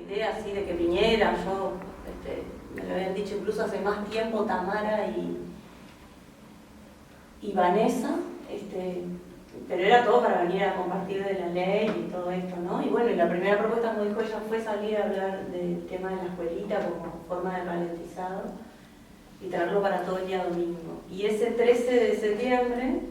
idea así de que viniera, yo, me lo habían dicho incluso hace más tiempo Tamara y Vanessa, pero era todo para venir a compartir de la ley y todo esto, ¿no? Y bueno, y la primera propuesta, como dijo ella, fue salir a hablar del tema de la escuelita como forma de ralentizado y traerlo para todo el día domingo. Y ese 13 de septiembre,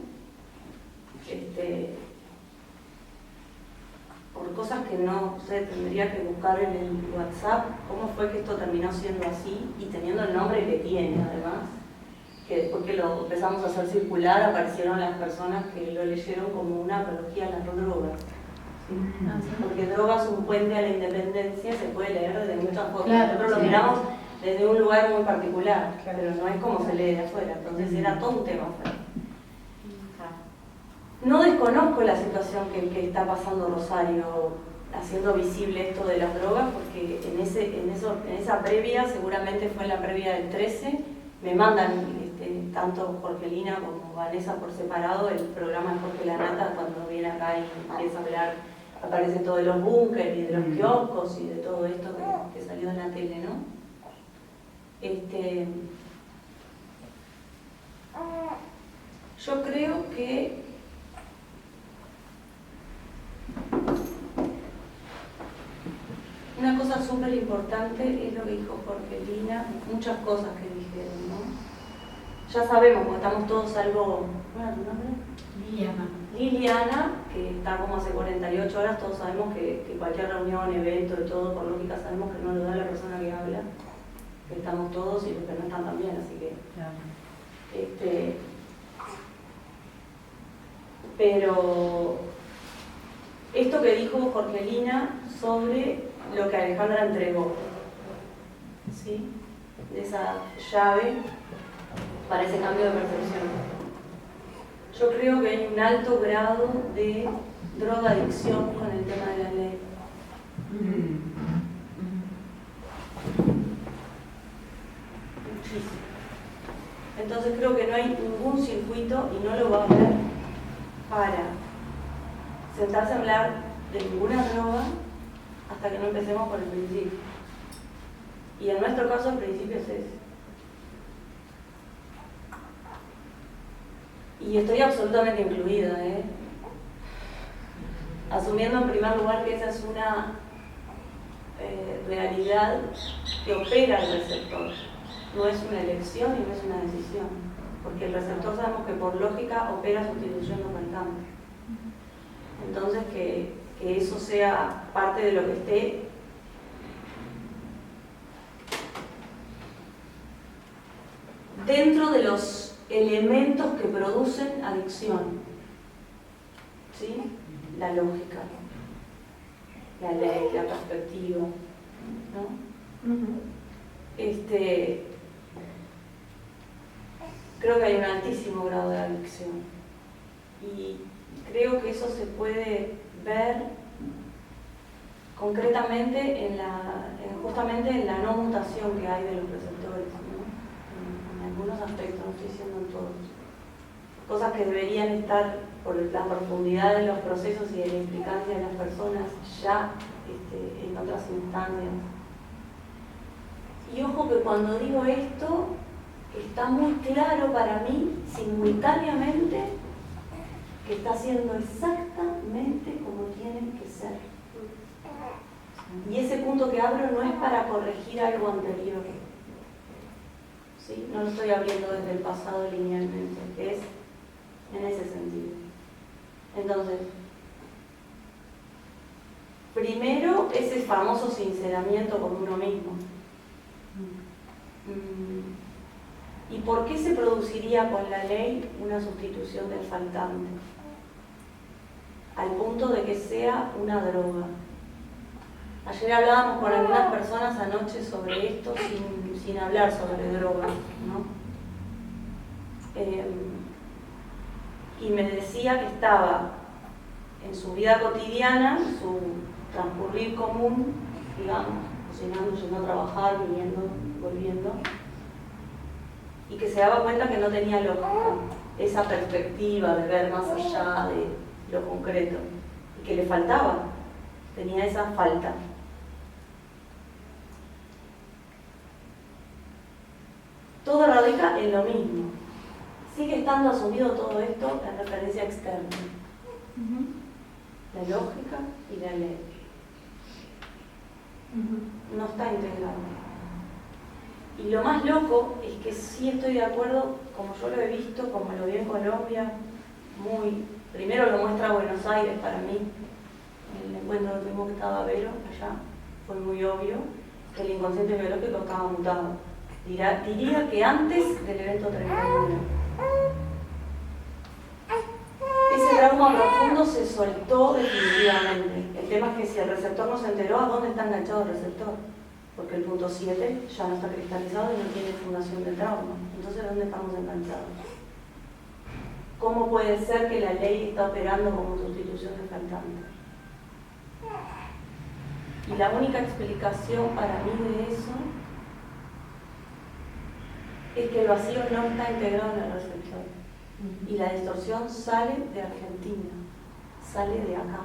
por cosas que no sé, tendría que buscar en el WhatsApp cómo fue que esto terminó siendo así y teniendo el nombre que tiene además, que después que lo empezamos a hacer circular aparecieron las personas que lo leyeron como una apología a las drogas, ¿sí? Porque drogas, un puente a la independencia, se puede leer desde muchas formas. Claro, nosotros lo miramos desde un lugar muy particular, pero no es como se lee de afuera, entonces era todo un tema afuera. No desconozco la situación que está pasando Rosario haciendo visible esto de las drogas, porque en esa previa, seguramente fue en la previa del 13, me mandan tanto Jorgelina como Vanessa por separado el programa de Jorge Lanata cuando viene acá y empieza a hablar, aparece todo de los búnkeres y de los kioscos y de todo esto que salió en la tele, ¿no? Yo creo que una cosa súper importante es lo que dijo Jorgelina, muchas cosas que dijeron, ¿no? Ya sabemos, porque estamos todos algo... ¿Cuál es tu nombre? Liliana, que está como hace 48 horas, todos sabemos que cualquier reunión, evento, de todo, por lógica sabemos que no lo da la persona que habla, que estamos todos y los que no están también, así que... Claro. Pero esto que dijo Jorgelina sobre lo que Alejandra entregó, ¿sí? De esa llave para ese cambio de percepción. Yo creo que hay un alto grado de drogadicción con el tema de la ley. Muchísimo. Entonces creo que no hay ningún circuito, y no lo va a haber, para sentarse a hablar de ninguna droga hasta que no empecemos por el principio. Y en nuestro caso el principio es ese. Y estoy absolutamente incluida, asumiendo en primer lugar que esa es una realidad que opera el receptor. No es una elección y no es una decisión, porque el receptor sabemos que por lógica opera sustituyendo faltante. Entonces que eso sea parte de lo que esté dentro de los elementos que producen adicción, ¿sí? La lógica, la ley, la perspectiva, ¿no? Creo que hay un altísimo grado de adicción y creo que eso se puede ver concretamente justamente en la no mutación que hay de los receptores, ¿no? En algunos aspectos, no estoy diciendo en todos. Cosas que deberían estar por la profundidad de los procesos y de la implicancia de las personas ya en otras instancias. Y ojo que cuando digo esto, está muy claro para mí, simultáneamente, que está haciendo exactamente como tiene que ser. Y ese punto que abro no es para corregir algo anterior, ¿sí? No lo estoy abriendo desde el pasado linealmente, es en ese sentido. Entonces, primero, ese famoso sinceramiento con uno mismo. ¿Y por qué se produciría con la ley una sustitución del faltante? Al punto de que sea una droga. Ayer hablábamos con algunas personas anoche sobre esto sin hablar sobre drogas, ¿no? Y me decía que estaba en su vida cotidiana, su transcurrir común, digamos, cocinando, yendo a trabajar, viniendo, volviendo, y que se daba cuenta que no tenía lógica, esa perspectiva de ver más allá de lo concreto, y que le faltaba, tenía esa falta. todo radica en lo mismo. Sigue estando asumido todo esto en referencia externa. La lógica y la ley. No está integrado. Y lo más loco es que sí estoy de acuerdo, como yo lo he visto, como lo vi en Colombia, primero lo muestra Buenos Aires para mí, el encuentro que tuvimos que estaba Vero allá, fue muy obvio que el inconsciente biológico estaba mutado. Diría que antes del evento 31. Ese trauma profundo se soltó definitivamente. El tema es que si el receptor no se enteró, ¿a dónde está enganchado el receptor? Porque el punto 7 ya no está cristalizado y no tiene fundación de trauma. Entonces, ¿dónde estamos enganchados? ¿Cómo puede ser que la ley está operando como sustitución de faltante? Y la única explicación para mí de eso es que el vacío no está integrado en el receptor. Y la distorsión sale de Argentina, sale de acá.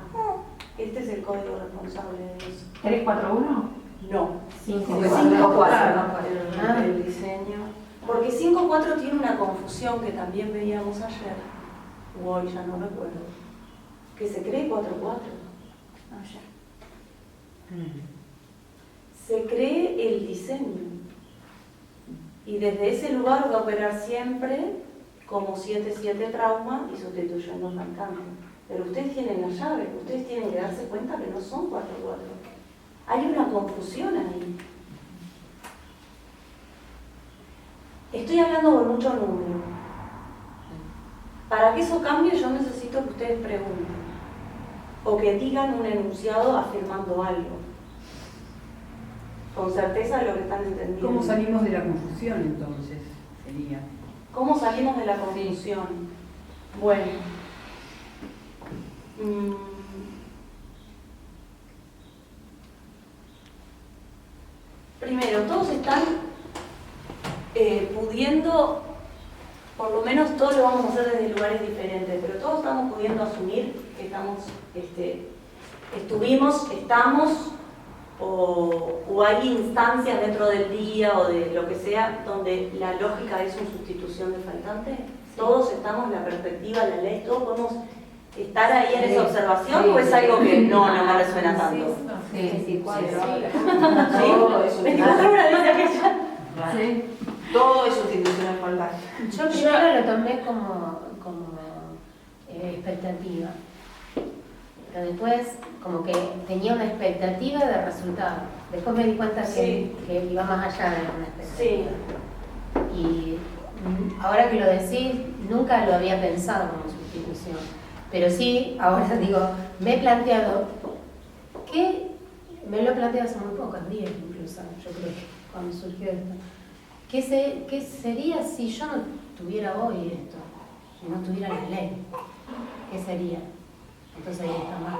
Este es el código responsable de eso. ¿341? No, 5.4. El diseño. Porque 5.4 tiene una confusión que también veíamos ayer, o hoy, ya no recuerdo, que se cree 4.4. Se cree el diseño. Y desde ese lugar va a operar siempre como 7.7 trauma y sustituyendo faltante. Pero ustedes tienen la llave, ustedes tienen que darse cuenta que no son 4.4. Hay una confusión ahí. Estoy hablando por mucho número. Para que eso cambie, yo necesito que ustedes pregunten o que digan un enunciado afirmando algo. Con certeza de lo que están entendiendo. ¿Cómo salimos de la confusión entonces? Sería. ¿Cómo salimos de la confusión? Bueno. Primero, todos están pudiendo, por lo menos todos lo vamos a hacer desde lugares diferentes, pero todos estamos pudiendo asumir que estamos, estamos, o hay instancias dentro del día o de lo que sea donde la lógica es una sustitución de faltante. Sí. Todos estamos, la perspectiva, la ley, todos podemos estar ahí en esa observación, sí, o es algo que no me resuena tanto. Sí. Todo es sustitución de faltante. Yo primero lo tomé como expectativa, pero después como que tenía una expectativa de resultado. Después me di cuenta que iba más allá de una expectativa. Sí. Y ahora que lo decís, nunca lo había pensado como sustitución. Pero sí, ahora digo, me he planteado que, me lo he planteado hace muy pocos días incluso, yo creo que cuando surgió esto. ¿Qué sería si yo no tuviera hoy esto? Si no tuviera la ley, ¿qué sería? Entonces ahí está más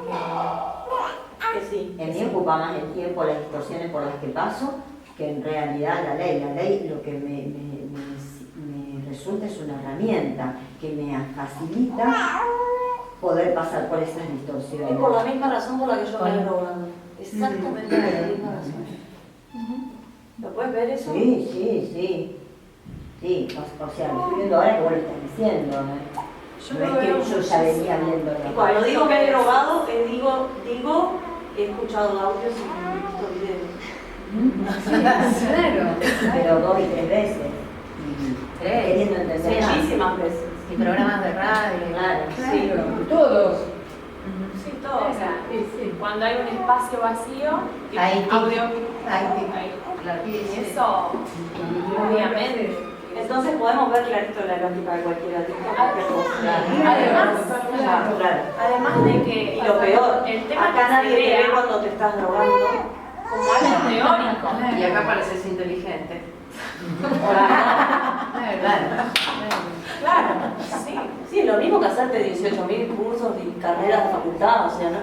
que sí. En mí ocupa más el tiempo las distorsiones por las que paso que en realidad la ley. La ley lo que me resulta es una herramienta que me facilita poder pasar por esas distorsiones. Es por la misma razón por la que yo me he drogado. Exactamente por la misma razón. ¿Lo puedes ver eso? Sí, o sea, lo estoy viendo ahora que vos lo estás diciendo. No es que yo ya venía viéndolo. Y cuando digo me he drogado, digo, he escuchado audios y visto videos. Claro. Pero 2 y 3 veces. Queriendo entender más. Muchísimas veces. Y programas de radio. Claro. Sí, todos. Sí, todo. O sea, cuando hay un espacio vacío, Hay audio. Claro. Y eso, obviamente. Entonces podemos ver clarito la lógica de cualquiera de Además de que, y lo peor, el tema acá que nadie se te ve vea cuando te estás drogando. como algo teórico. Y acá pareces inteligente. Claro, sí. Sí, es lo mismo que hacerte 18.000 cursos y carreras de facultad, o sea, ¿no?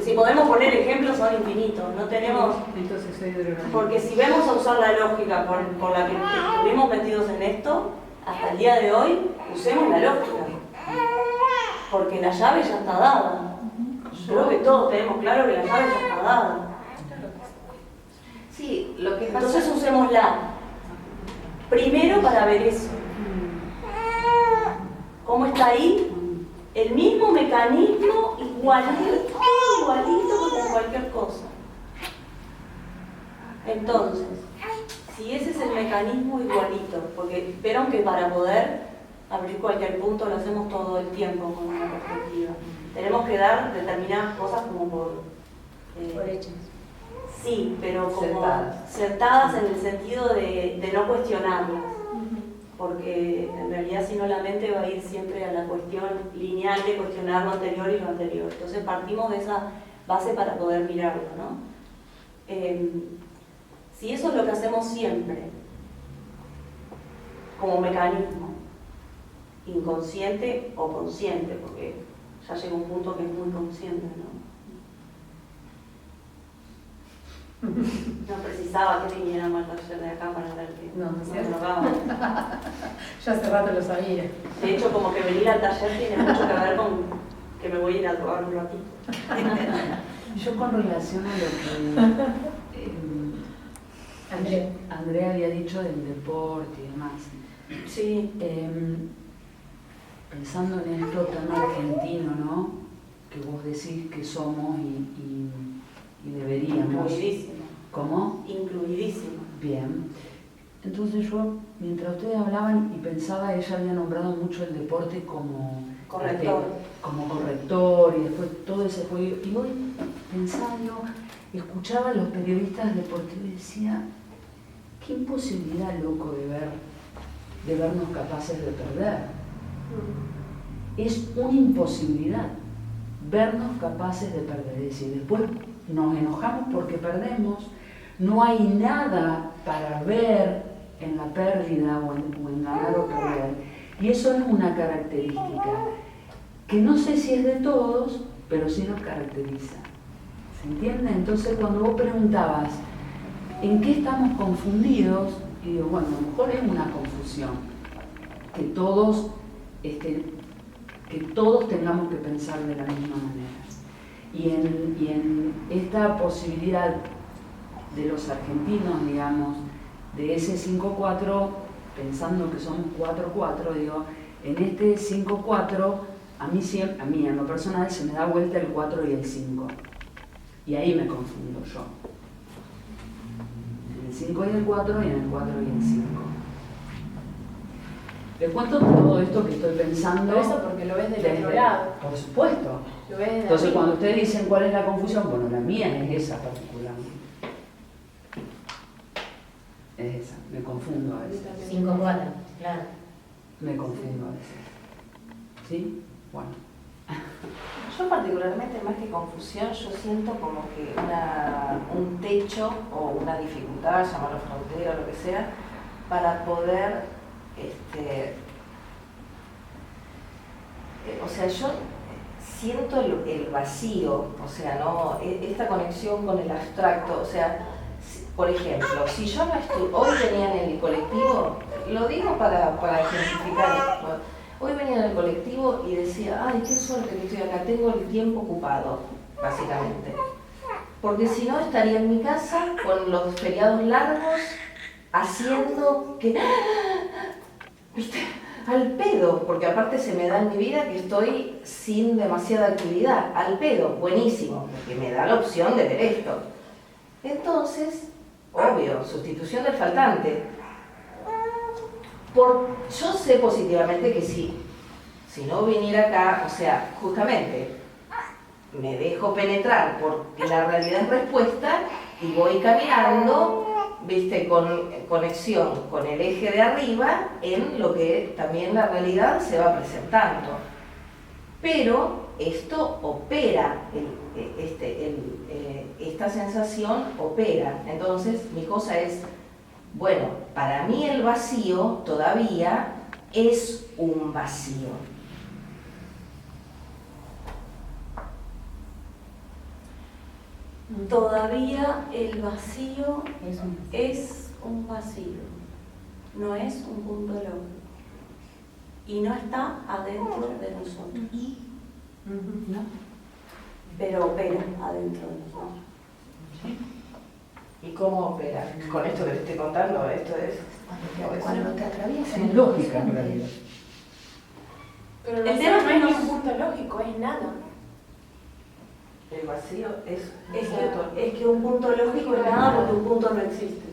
Si podemos poner ejemplos son infinitos, no tenemos... Entonces soy drogada. Porque si vemos a usar la lógica por la que estuvimos metidos en esto, hasta el día de hoy, usemos la lógica. Porque la llave ya está dada. Creo que todos tenemos claro que la llave ya está dada. Sí, lo que pasa... Entonces usémosla. Primero para ver eso. ¿Cómo está ahí? El mismo mecanismo, igualito que con cualquier cosa. Entonces, si ese es el mecanismo igualito, porque espero que para poder abrir cualquier punto lo hacemos todo el tiempo con una perspectiva. Tenemos que dar determinadas cosas como Por hechos. Sí, pero como sentadas en el sentido de no cuestionarlas. Porque en realidad si no la mente va a ir siempre a la cuestión lineal de cuestionar lo anterior y lo anterior. Entonces partimos de esa base para poder mirarlo, ¿no? Si eso es lo que hacemos siempre, como mecanismo, inconsciente o consciente, porque ya llega un punto que es muy consciente, ¿no? No precisaba que viniéramos al taller de acá para ver que No, drogábamos. Yo hace rato lo sabía. De hecho, como que venir al taller tiene mucho que ver con que me voy a ir a drogar un ratito. Yo con relación a lo que Andrea había dicho del deporte y demás, Sí. pensando en esto tan argentino, ¿no? Que vos decís que somos y deberíamos. Incluidísimo. ¿Cómo? Incluidísimo. Bien. Entonces yo, mientras ustedes hablaban y pensaba, ella había nombrado mucho el deporte como Corrector. como corrector y después todo ese juego. Y hoy pensaba yo, escuchaba a los periodistas deportivos y decía, qué imposibilidad, loco, de vernos capaces de perder. Es una imposibilidad vernos capaces de perder. Es decir, después nos enojamos porque perdemos, no hay nada para ver en la pérdida o en ganar o perder. Y eso es una característica que no sé si es de todos, pero sí nos caracteriza. ¿Se entiende? Entonces cuando vos preguntabas, ¿en qué estamos confundidos? Y digo, bueno, a lo mejor es una confusión, que todos tengamos que pensar de la misma manera. Y en esta posibilidad de los argentinos, digamos, de ese 5-4, pensando que son 4-4, digo, en este 5-4, a mí en lo personal se me da vuelta el 4 y el 5. Y ahí me confundo yo. En el 5 y el 4 y en el 4 y el 5. Les cuento todo esto que estoy pensando. Pero eso porque lo ves del otro lado. Por supuesto. Lo ves de Entonces arriba. cuando ustedes dicen cuál es la confusión, bueno, la mía es esa particular. Es esa, me confundo a veces. 5-4, claro. Me confundo a veces. ¿Sí? Bueno. Yo particularmente, más que confusión, yo siento como que un techo o una dificultad, llamarlo frontera o lo que sea, para poder, o sea, yo siento el vacío, o sea, ¿no? Esta conexión con el abstracto, o sea, por ejemplo, si yo no hoy venía en el colectivo, lo digo para ejemplificar, ¿no? Hoy venía en el colectivo y decía, ay, qué suerte que estoy acá, tengo el tiempo ocupado, básicamente. Porque si no, estaría en mi casa con los feriados largos, haciendo que, ¿viste? Al pedo, porque aparte se me da en mi vida que estoy sin demasiada actividad, al pedo, buenísimo, porque me da la opción de ver esto. Entonces, obvio, sustitución del faltante. Yo sé positivamente que si no viniera acá, o sea, justamente me dejo penetrar porque la realidad es respuesta y voy caminando, viste, con conexión con el eje de arriba en lo que también la realidad se va presentando. Pero esto opera, esta sensación opera. Entonces mi cosa es, bueno, para mí el vacío todavía es un vacío. Todavía el vacío Es un... es un vacío, no es un punto lógico. Y no está adentro de nosotros, ¿No? pero opera adentro de nosotros. ¿Y cómo opera? Con esto que te estoy contando, esto es... Cuando te atraviesa Es lógica en realidad. Pero El el tema tema no es es que ni un punto lógico, es nada. El vacío es... Es que un punto lógico es nada porque un punto no existe.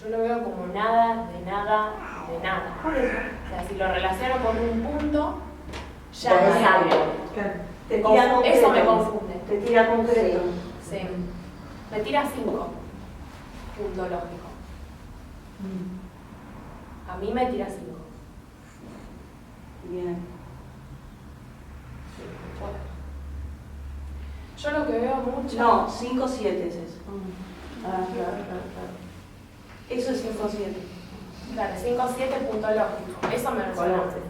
Yo lo veo como nada, de nada, de nada. Por eso. O sea, si lo relaciono con un punto, ya Ya no es es algo. algo. Te tira concreto. Eso me confunde. Te tira concreto. Sí. Me tira 5. Punto lógico. A mí me tira 5. Bien. Yo lo que veo mucho... No, 5, 7 es eso. Ah, claro. Eso es 5, 7. Claro, 5, 7, punto lógico. Eso me resuena. Color. Sí.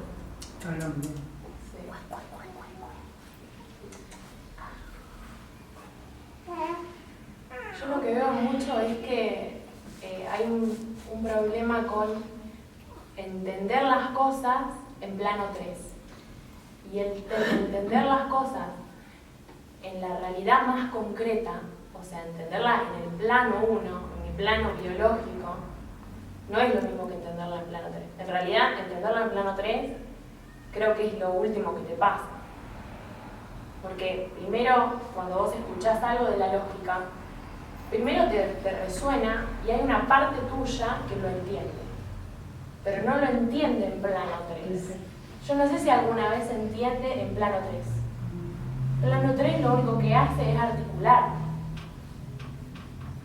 Yo lo que veo mucho es que hay un problema con entender las cosas en plano 3. Y entender las cosas en la realidad más concreta, o sea, entenderla en el plano 1, en mi plano biológico, no es lo mismo que entenderla en plano 3. En realidad, entenderla en plano 3 creo que es lo último que te pasa. Porque primero, cuando vos escuchás algo de la lógica, primero te resuena y hay una parte tuya que lo entiende, pero no lo entiende en plano 3. Yo no sé si alguna vez se entiende en plano 3. Plano 3 lo único que hace es articular,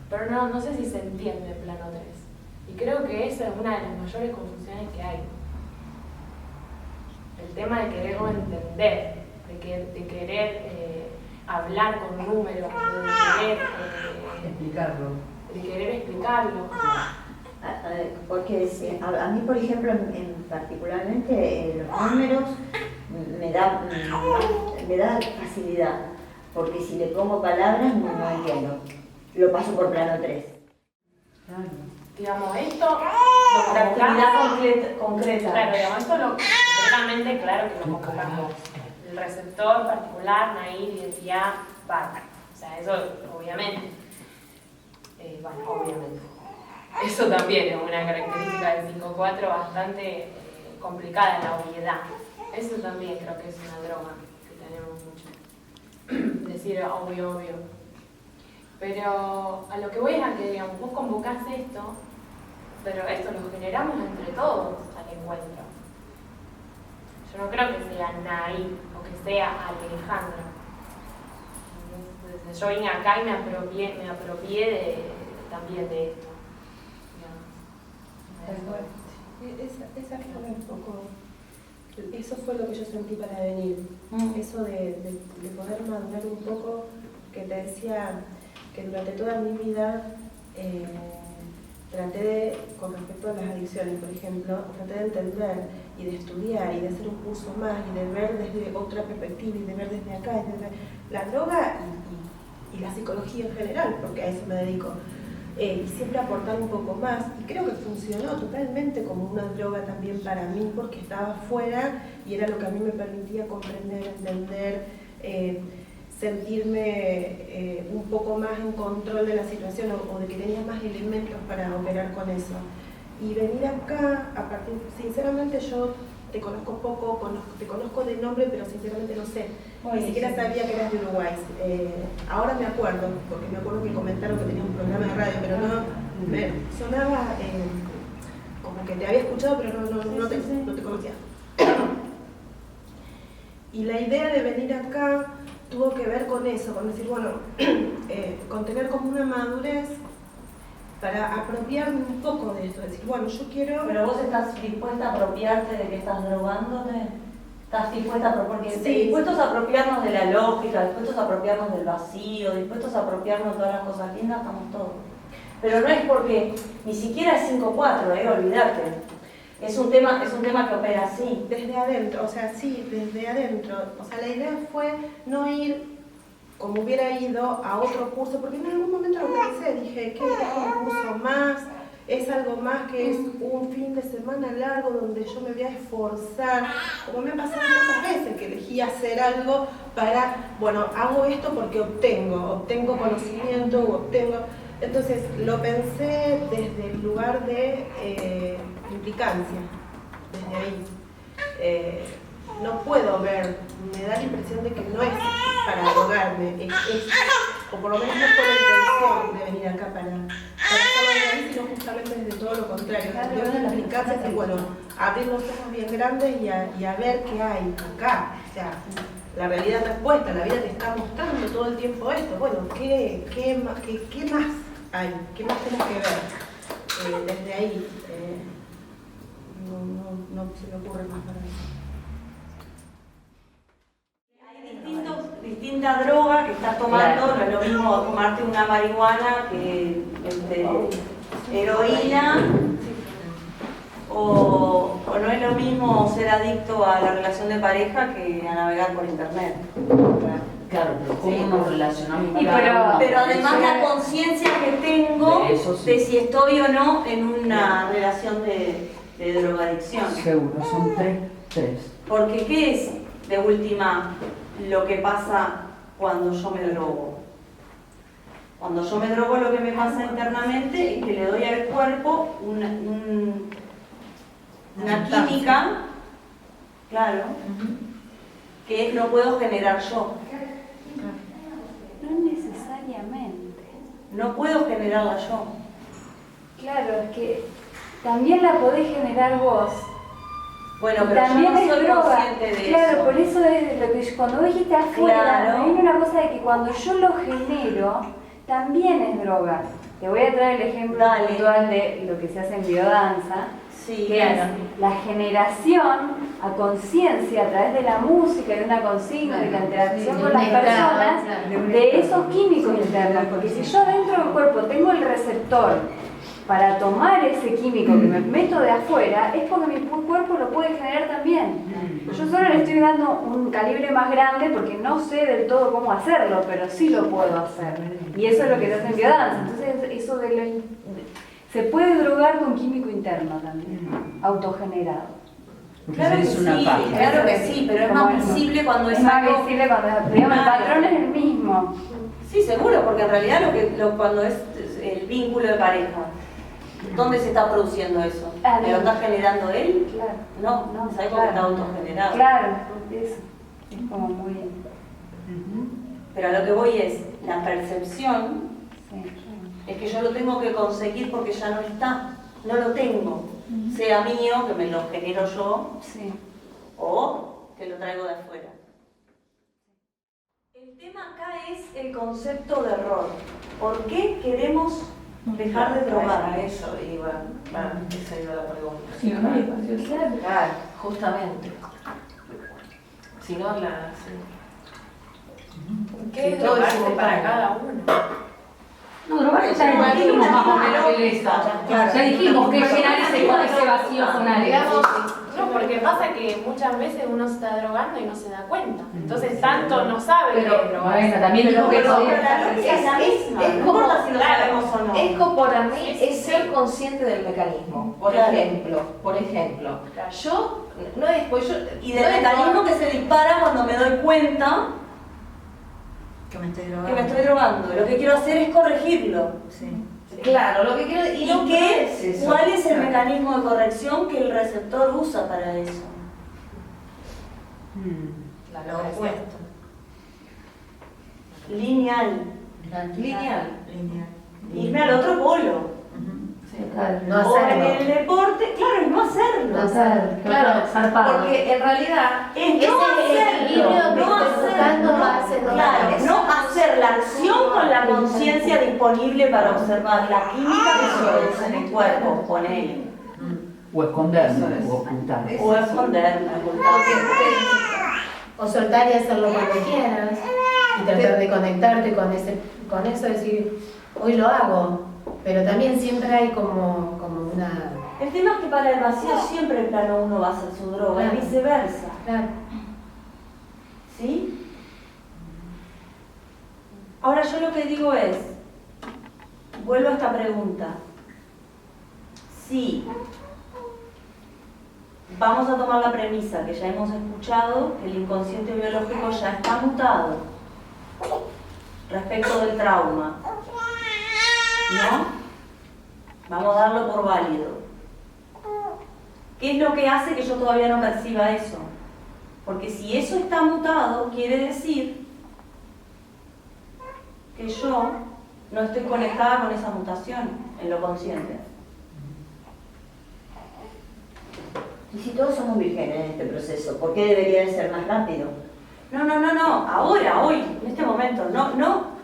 pero no sé si se entiende en plano 3. Y creo que esa es una de las mayores confusiones que hay. El tema de quererlo entender, de querer hablar con números, de querer explicarlo. Porque a mí, por ejemplo, particularmente los números me da facilidad, porque si le pongo palabras no entiendo. Lo paso por plano 3. Digamos, esto lo Actividad concreta. Claro, digamos, esto lo completamente claro que lo convocamos. El receptor particular, Nair, identidad, barra. O sea, eso obviamente. Obviamente. Eso también es una característica del 5-4 bastante complicada en la obviedad. Eso también creo que es una droga que tenemos mucho. Decir obvio. Pero a lo que voy es a que, digamos, vos convocás esto, pero esto lo generamos entre todos al encuentro. Yo no creo que sea Naí o que sea Alejandro. Entonces, yo vine acá y me apropié también de esto. Esa fue un poco, eso fue lo que yo sentí para venir. Eso de poder madurar un poco, que te decía que durante toda mi vida traté de, con respecto a las adicciones, por ejemplo, traté de entender y de estudiar y de hacer un curso más y de ver desde otra perspectiva y de ver desde acá, desde la droga y la psicología en general, porque a eso me dedico. Y siempre aportar un poco más, y creo que funcionó totalmente como una droga también para mí, porque estaba afuera y era lo que a mí me permitía comprender, entender, sentirme un poco más en control de la situación o de que tenía más elementos para operar con eso. Y venir acá, sinceramente yo te conozco poco, te conozco de nombre, pero sinceramente no sé. Ni siquiera sabía que eras de Uruguay. Ahora me acuerdo, porque me acuerdo que comentaron que tenías un programa de radio, pero no me sonaba como que te había escuchado, pero no te conocía. Y la idea de venir acá tuvo que ver con eso, con decir, bueno, con tener como una madurez para apropiarme un poco de esto, decir, bueno, yo quiero... Pero vos estás dispuesta a apropiarte de que estás drogándote. ¿Estás dispuesta a apropiarte? Sí. Dispuestos a apropiarnos de la lógica, dispuestos a apropiarnos del vacío, dispuestos a apropiarnos de todas las cosas lindas, estamos todos. Pero no es porque ni siquiera es 5-4, olvídate. Es un tema que opera así. Desde adentro, o sea, sí, desde adentro. O sea, la idea fue no ir como hubiera ido a otro curso, porque en algún momento lo pensé, dije, ¿qué es un curso más? Es algo más que es un fin de semana largo donde yo me voy a esforzar, como me ha pasado tantas veces que elegí hacer algo para, bueno, hago esto porque obtengo conocimiento, obtengo... Entonces lo pensé desde el lugar de implicancia, desde ahí. No puedo ver, me da la impresión de que no es para drogarme, o por lo menos no fue la intención de venir acá para hacerlo de ahí, sino justamente desde todo lo contrario. Desde la implicancia es, bueno, abrir los ojos bien grandes y a ver qué hay acá. O sea, la realidad no es puesta, la vida te está mostrando todo el tiempo esto. Bueno, ¿qué más hay? ¿Qué más tenemos que ver? Desde ahí, no se me ocurre más para eso. Distintas drogas que estás tomando, no es lo mismo tomarte una marihuana que heroína, o no es lo mismo ser adicto a la relación de pareja que a navegar por internet. Claro, pero ¿cómo nos relacionamos? Pero además la conciencia que tengo de si estoy o no en una relación de drogadicción. Seguro, son tres. Porque ¿qué es de última lo que pasa cuando yo me drogo? Cuando yo me drogo, lo que me pasa internamente es que le doy al cuerpo una química, claro, que no puedo generar yo. No necesariamente. No puedo generarla yo. Claro, es que también la podés generar vos. Bueno, pero también yo no es soy droga. consciente de Claro, eso. por eso es lo que cuando vos dijiste afuera, Claro. me viene una cosa de que cuando yo lo genero, también es droga. Te voy a traer el ejemplo Dale. puntual de lo que se hace en biodanza, Sí, que claro. es la generación a conciencia a través de la música, de una consigna, de la interacción Sí, con de las un estado, personas, claro. de esos químicos internos. Porque si yo dentro del cuerpo tengo el receptor para tomar ese químico que me meto de afuera, es porque mi cuerpo lo puede generar también. Yo solo le estoy dando un calibre más grande porque no sé del todo cómo hacerlo, pero sí lo puedo hacer. Y eso es lo que se hace en biodanza. Entonces, eso se puede drogar con químico interno también, autogenerado. Claro que Es una sí, parte. claro que sí, pero es Como más eso. visible cuando es Es más algo... visible cuando, digamos, el Claro. patrón es el mismo. Sí, seguro, porque en realidad cuando es el vínculo de pareja, ¿dónde se está produciendo eso? Ah, ¿Me lo está generando él? Claro. No, es algo que está autogenerado. Claro, eso. Es como muy... Pero a lo que voy es, la percepción Sí. es que yo lo tengo que conseguir porque ya no está, no lo tengo. Sea mío, que me lo genero yo, Sí. o que lo traigo de afuera. El tema acá es el concepto de error. ¿Por qué queremos dejar de drogar? A eso iba, esa iba la pregunta. Sí, ¿no? Claro, justamente. Si no, ¿Qué es Sí, todo es drogarse para simultáneo. cada uno? No, drogarse ya dijimos más o menos que es eso. Ya dijimos que llenar ese vacío con algo. Digamos, no, porque pasa que muchas veces uno se está drogando y no se da cuenta. Entonces tanto no sabe que es drogarse. Bueno, también dijo que Pero eso. la lógica es la misma, es no como- importa si lo claro, sabemos o no. Es como para mí Sí, sí, es ser consciente del mecanismo. Por Claro. ejemplo, Claro. yo no es pues yo Y del mecanismo que se dispara cuando me doy cuenta Que me estoy que drogando. me estoy drogando. Lo que quiero hacer es corregirlo. Sí. claro, lo que quiero ¿Y no qué? es eso. ¿Cuál es el Claro. mecanismo de corrección que el receptor usa para eso? Lo opuesto. Lineal. Lineal. Lineal. Irme al otro polo. No O en hacerlo. el deporte, claro, y no hacerlo. No hacerlo. Claro, zarpado. porque en realidad Es Ese no es el hacerlo, equilibrio que no estoy buscando hacerlo. hace dos Claro, años. no hacer la acción con la conciencia disponible para observar la química que se produce en el cuerpo, con él. O esconderme, o ocultar. O esconderme, ocultarme. O soltar y hacerlo cuando quieras. Y tratar de conectarte con eso, decir, hoy lo hago. Pero también siempre hay como una... El tema es que para el vacío siempre el plano uno va a ser su droga, y Claro. viceversa. Claro. ¿Sí? Ahora yo lo que digo es, vuelvo a esta pregunta. Si vamos a tomar la premisa que ya hemos escuchado, que el inconsciente biológico ya está mutado respecto del trauma, ¿no? Vamos a darlo por válido. ¿Qué es lo que hace que yo todavía no perciba eso? Porque si eso está mutado, quiere decir que yo no estoy conectada con esa mutación en lo consciente. Y si todos somos vírgenes en este proceso, ¿por qué debería ser más rápido? No, ahora, hoy, en este momento, no.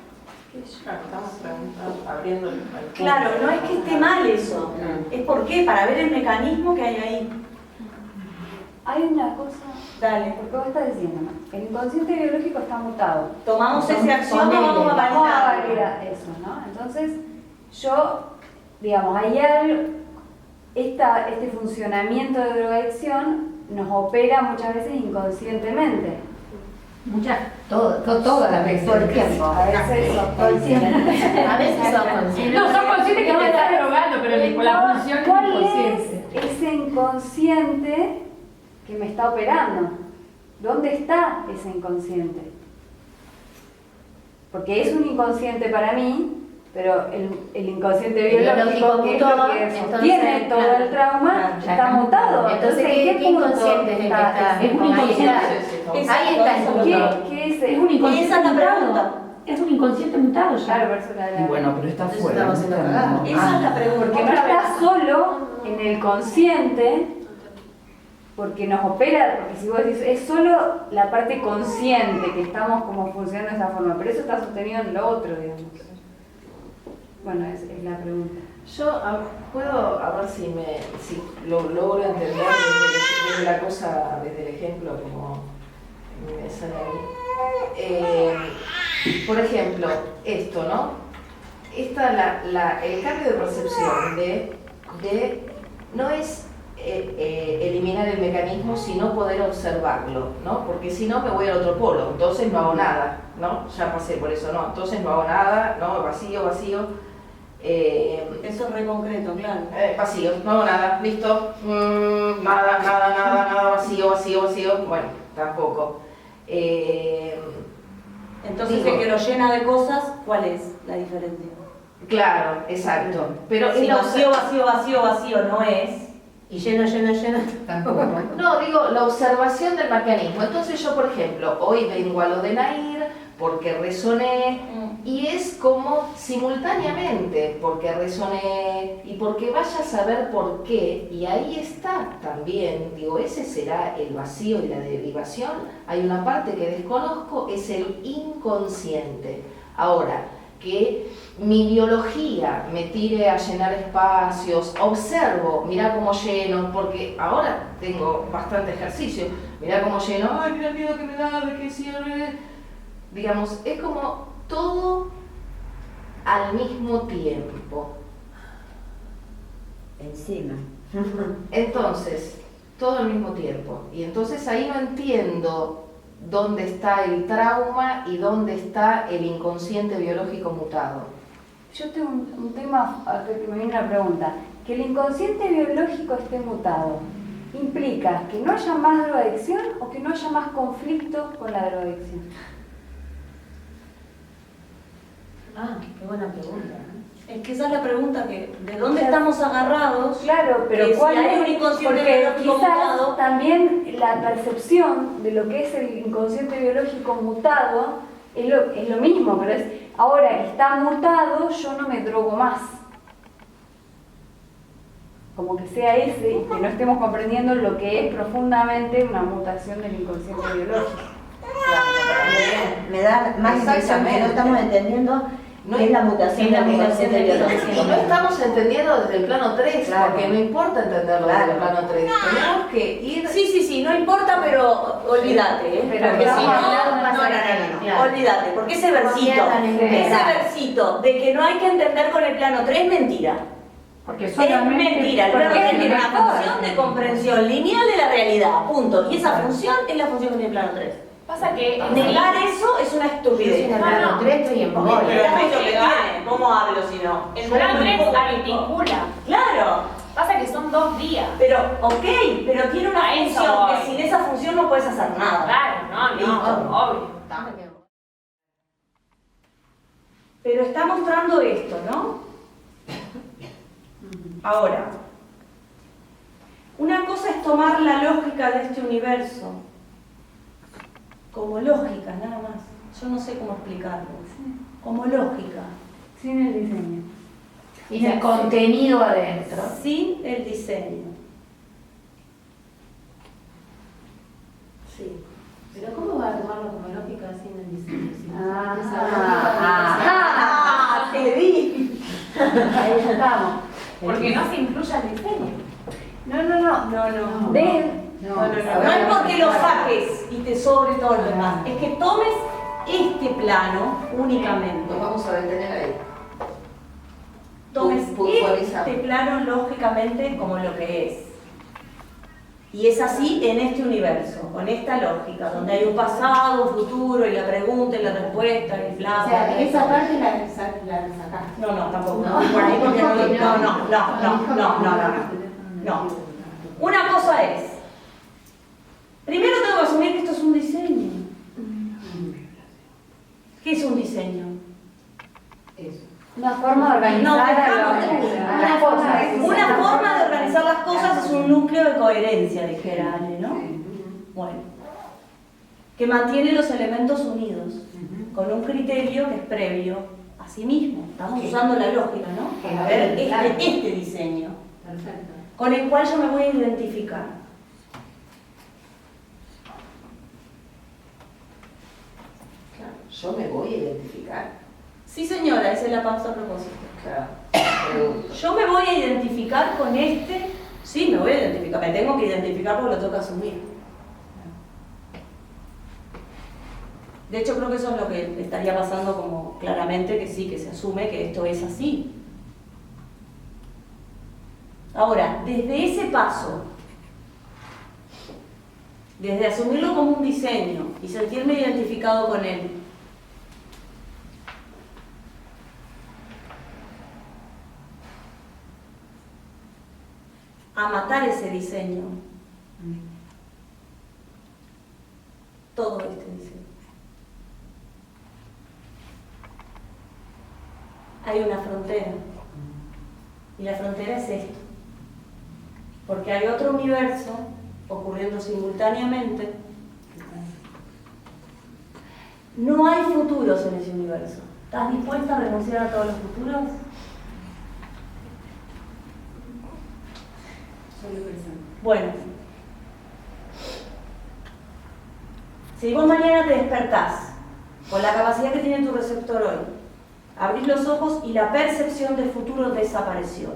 Estamos preguntando, abriendo el punto. Claro, no es que esté mal eso, es porque para ver el mecanismo que hay ahí. Hay una cosa, Dale. porque vos estás diciendo, ¿no? El inconsciente biológico está mutado. Tomamos esa acción, no vamos a Vamos a validar. validar eso, ¿no? Entonces, yo, digamos, hay algo, este funcionamiento de drogadicción nos opera muchas veces inconscientemente. Todas las veces. Todo el tiempo. A veces todo el tiempo. A veces son conscientes. No, son conscientes que no te estás drogando, pero la función es ¿Cuál inconsciente. es ese inconsciente que me está operando? ¿Dónde está ese inconsciente? Porque es un inconsciente para mí, pero el inconsciente biológico, que es lo que sostiene entonces, todo claro, el trauma, ya está mutado. Entonces, ¿en ¿qué inconsciente es el que está? Es un inconsciente. Ahí está el punto. ¿Qué es Es un inconsciente Esa es la mutado. pregunta. Es un inconsciente mutado ya. Claro, por eso Y bueno, pero está Entonces fuera. estamos ¿no? siendo cagados. Esa es la pregunta. Porque no está solo en el consciente, porque nos opera, porque si vos decís, es solo la parte consciente que estamos como funcionando de esa forma, pero eso está sostenido en lo otro, digamos. Bueno, es la pregunta. Yo puedo, a ver si lo logro entender desde la cosa, desde el ejemplo como me sale a mí. Por ejemplo, esto, ¿no? El cambio de percepción de no es eliminar el mecanismo, sino poder observarlo, ¿no? Porque si no me voy al otro polo, entonces no hago nada, ¿no? Ya pasé por eso, ¿no? Entonces no hago nada, ¿no? Vacío. Eso es re concreto, claro. Vacío, no hago nada, listo. Nada, vacío. Bueno, tampoco. Entonces, digo, el que lo llena de cosas, ¿cuál es la diferencia? Claro, exacto. Pero Si es la vacío no es. Y lleno, tampoco. No, digo, la observación del mecanismo. Entonces yo, por ejemplo, hoy vengo a lo de Nair porque resoné y es como simultáneamente porque resoné y porque vaya a saber por qué, y ahí está también, digo, ese será el vacío y la derivación. Hay una parte que desconozco, es el inconsciente. Ahora, que mi biología me tire a llenar espacios, observo, mirá cómo lleno, porque ahora tengo bastante ejercicio, mirá cómo lleno, ay, mira el miedo que me da, de que cierre, digamos, es como todo al mismo tiempo. Encima. Entonces, todo al mismo tiempo, y entonces ahí no entiendo dónde está el trauma y dónde está el inconsciente biológico mutado. Yo tengo un tema, que me viene una pregunta. Que el inconsciente biológico esté mutado, ¿implica que no haya más drogadicción o que no haya más conflicto con la drogadicción? Qué buena pregunta. Es que esa es la pregunta, que ¿de dónde estamos agarrados? Claro, pero que ¿cuál si hay es? un inconsciente Porque biológico quizás mutado, también la percepción de lo que es el inconsciente biológico mutado es lo mismo, pero es ahora que está mutado yo no me drogo más. Como que sea ese y que no estemos comprendiendo lo que es profundamente una mutación del inconsciente biológico. Me da más impresión que no estamos entendiendo qué es la mutación del inconsciente biológico. Y no estamos entendiendo desde el plano 3, Claro. porque no importa entenderlo desde el plano 3. Tenemos que ir... Sí, no importa, pero olvídate, ¿eh? Pero Porque si estamos no, hablando no, olvídate, porque ese versito de que no hay que entender con el plano 3 es mentira. Porque Es solamente... mentira, el ¿por plano qué? 3 tiene una función de comprensión lineal de la realidad, punto. Y esa función es la función que tiene el plano 3. Pasa que Negar eso es una estupidez. En el plano 3 estoy en bola. El efecto que tiene, ¿cómo hablo si no? el plano 3 articula. Claro. Pasa que son 2 días. Pero, ok, pero tiene una A eso función, voy. que sin esa función no puedes hacer nada. Claro, Listo. obvio. Pero está mostrando esto, ¿no? Ahora, una cosa es tomar la lógica de este universo como lógica, nada más. Yo no sé cómo explicarlo. Como lógica. Sin el diseño. Y el contenido adentro. Sin el diseño. Sí. Pero ¿cómo va a tomarlo como lógica sin el diseño? ¡Te di! Ahí estamos. Porque no se incluye el diseño. No. No. No es porque lo saques y te sobre todo lo demás. Es que tomes este plano únicamente. Nos vamos a detener ahí. Tomes Puntualizar. este plano lógicamente como lo que es. Y es así en este universo, con esta lógica, donde hay un pasado, un futuro, y la pregunta y la respuesta, y bla, O sea, bla, esa bla. parte la sacaste. No, tampoco. No. Por ahí porque no. Una cosa es, primero tengo que asumir que esto es un diseño. ¿Qué es un diseño? Una forma de organizar Una forma de organizar las cosas es un núcleo de coherencia, dijera Ale, ¿no? Bueno, que mantiene los elementos unidos, con un criterio que es previo a sí mismo. Estamos usando la lógica, ¿no? A ver, este diseño, Perfecto. con el cual yo me voy a identificar. Yo me voy a identificar. Sí, señora, esa es la pausa a propósito. Claro. Pregunto. Yo me voy a identificar con este, sí, me voy a identificar, me tengo que identificar porque lo tengo que asumir. De hecho, creo que eso es lo que estaría pasando como claramente, que sí, que se asume que esto es así. Ahora, desde ese paso, desde asumirlo como un diseño y sentirme identificado con él, a matar ese diseño, todo este diseño. Hay una frontera, y la frontera es esto, porque hay otro universo ocurriendo simultáneamente. No hay futuros en ese universo. ¿Estás dispuesta a renunciar a todos los futuros? Bueno, si vos mañana te despertás con la capacidad que tiene tu receptor hoy, abrís los ojos y la percepción del futuro desapareció,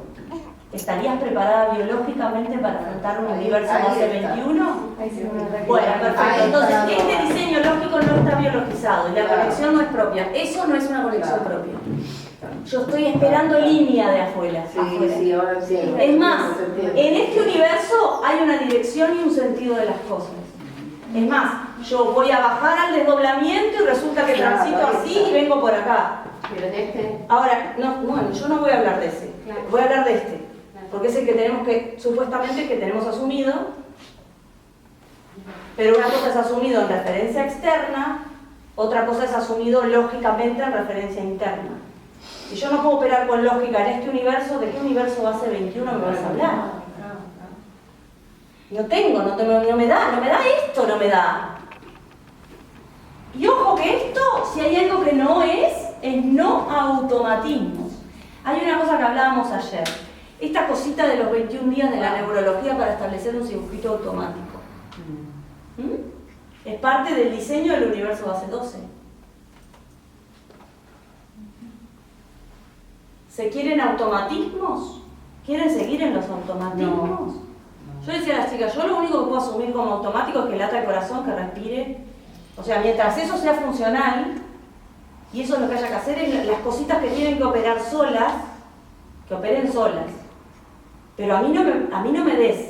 ¿estarías preparada biológicamente para afrontar un universo base 21? Bueno, perfecto. Entonces, este diseño lógico no está biologizado y la conexión no es propia. Eso no es una conexión propia. Yo estoy esperando línea de afuera. Sí, ahora sí. Es más, en este universo hay una dirección y un sentido de las cosas. Es más, yo voy a bajar al desdoblamiento y resulta que transito así y vengo por acá. Pero de este. Ahora, no, bueno, yo no voy a hablar de ese, voy a hablar de este, porque es el que tenemos que, supuestamente, que tenemos asumido, pero una cosa es asumido en referencia externa, otra cosa es asumido lógicamente en referencia interna. Si yo no puedo operar con lógica en este universo, ¿de qué universo base 21 me vas a hablar? No me da esto, no me da. Y ojo que esto, si hay algo que no es no automatismos. Hay una cosa que hablábamos ayer, esta cosita de los 21 días de la neurología para establecer un circuito automático. Es parte del diseño del universo base 12. ¿Se quieren automatismos? ¿Quieren seguir en los automatismos? No. Yo decía a las chicas, yo lo único que puedo asumir como automático es que lata el corazón, que respire. O sea, mientras eso sea funcional, y eso es lo que haya que hacer, es las cositas que tienen que operar solas, que operen solas. Pero a mí no me des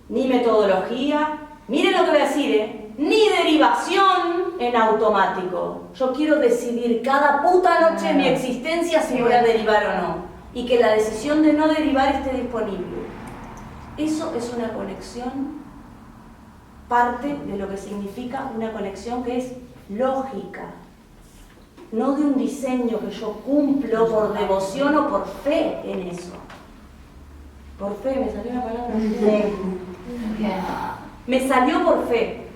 ni metodología, miren lo que voy a decir, ni derivación en automático. Yo quiero decidir cada puta noche de mi existencia si voy a derivar o no. Y que la decisión de no derivar esté disponible. Eso es una conexión, parte de lo que significa una conexión que es lógica, no de un diseño que yo cumplo por devoción o por fe en eso. Por fe, me salió la palabra fe. Me salió por fe.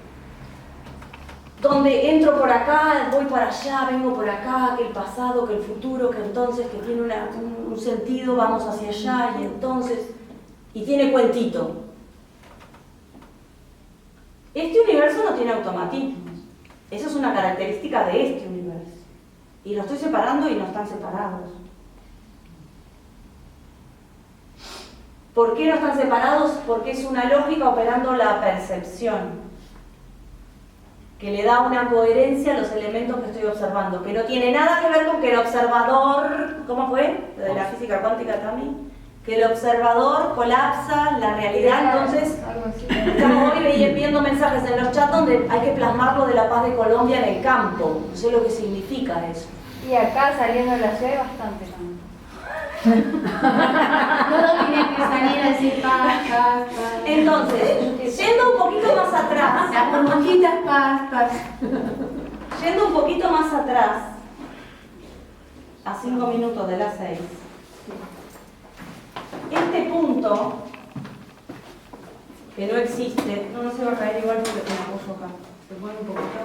Donde entro por acá, voy para allá, vengo por acá, que el pasado, que el futuro, que entonces, que tiene un sentido, vamos hacia allá, y entonces, y tiene cuentito. Este universo no tiene automatismos. Eso es una característica de este universo. Y lo estoy separando y no están separados. ¿Por qué no están separados? Porque es una lógica operando la percepción, que le da una coherencia a los elementos que estoy observando, que no tiene nada que ver con que el observador, ¿cómo fue? Lo de la física cuántica también, que el observador colapsa la realidad. Entonces, estamos hoy viendo mensajes en los chats donde hay que plasmar lo de la paz de Colombia en el campo. No sé lo que significa eso. Y acá saliendo de la ciudad hay bastante campo. Todo tiene que salir a decir paz, paz, paz. Entonces, yendo un poquito más atrás, Las burbujitas, paz, paz. yendo un poquito más atrás, a 5 minutos de las 6, este punto, que no existe, no se va a caer igual porque te la puso acá. ¿Te pone un poquito?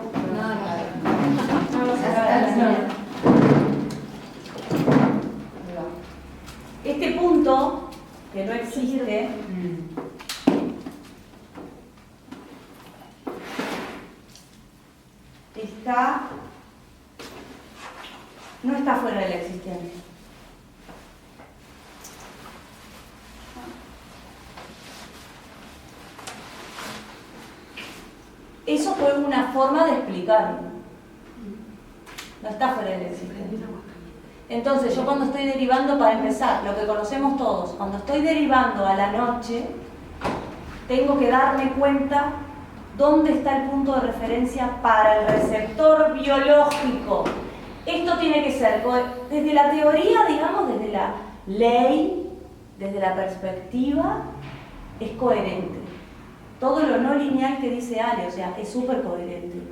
No se cae. Este punto, que no existe, no está fuera de la existencia. Eso fue una forma de explicarlo. No está fuera de la existencia. Entonces, yo cuando estoy derivando, para empezar, lo que conocemos todos, cuando estoy derivando a la noche, tengo que darme cuenta dónde está el punto de referencia para el receptor biológico. Esto tiene que ser, desde la teoría, digamos, desde la ley, desde la perspectiva, es coherente. Todo lo no lineal que dice Ale, o sea, es súper coherente.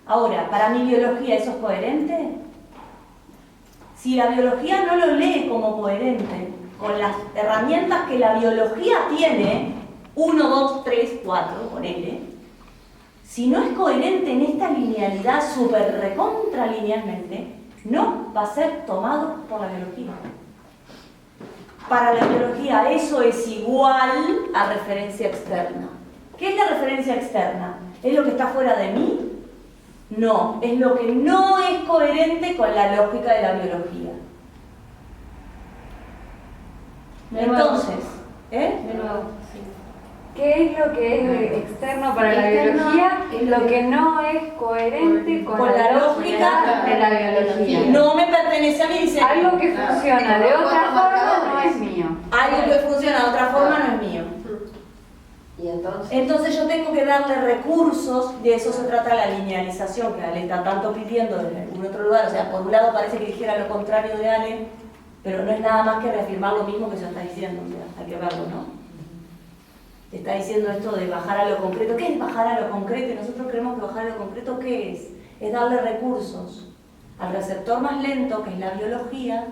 Ahora, para mi biología, ¿eso es coherente? Si la biología no lo lee como coherente, con las herramientas que la biología tiene, 1, 2, 3, 4, ponele, si no es coherente en esta linealidad súper recontra linealmente, no va a ser tomado por la biología. Para la biología eso es igual a referencia externa. ¿Qué es la referencia externa? ¿Es lo que está fuera de mí? No, es lo que no es coherente con la lógica de la biología. Entonces, De nuevo, sí. ¿Qué es lo que es externo para la biología? Lo que no es coherente con la lógica de la biología. No me pertenece a mí, dice. Algo que funciona de otra forma no es mío. Algo que funciona de otra forma no es mío. Y Entonces yo tengo que darle recursos, de eso se trata la linealización que Ale está tanto pidiendo desde algún otro lugar. O sea, por un lado parece que dijera lo contrario de Ale, pero no es nada más que reafirmar lo mismo que se está diciendo, o sea, hay que verlo, ¿no? Te está diciendo esto de bajar a lo concreto. ¿Qué es bajar a lo concreto? Y nosotros creemos que bajar a lo concreto, ¿qué es? Es darle recursos al receptor más lento, que es la biología,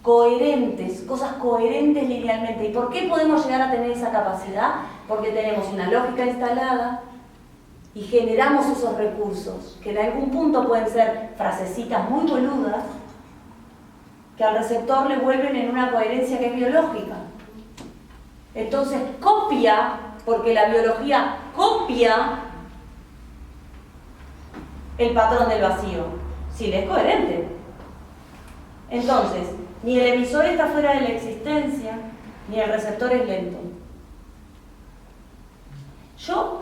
coherentes, cosas coherentes linealmente. ¿Y por qué podemos llegar a tener esa capacidad? Porque tenemos una lógica instalada y generamos esos recursos, que en algún punto pueden ser frasecitas muy boludas, que al receptor le vuelven en una coherencia que es biológica. Entonces copia, porque la biología copia el patrón del vacío, si le es coherente. Entonces, ni el emisor está fuera de la existencia, ni el receptor es lento. Yo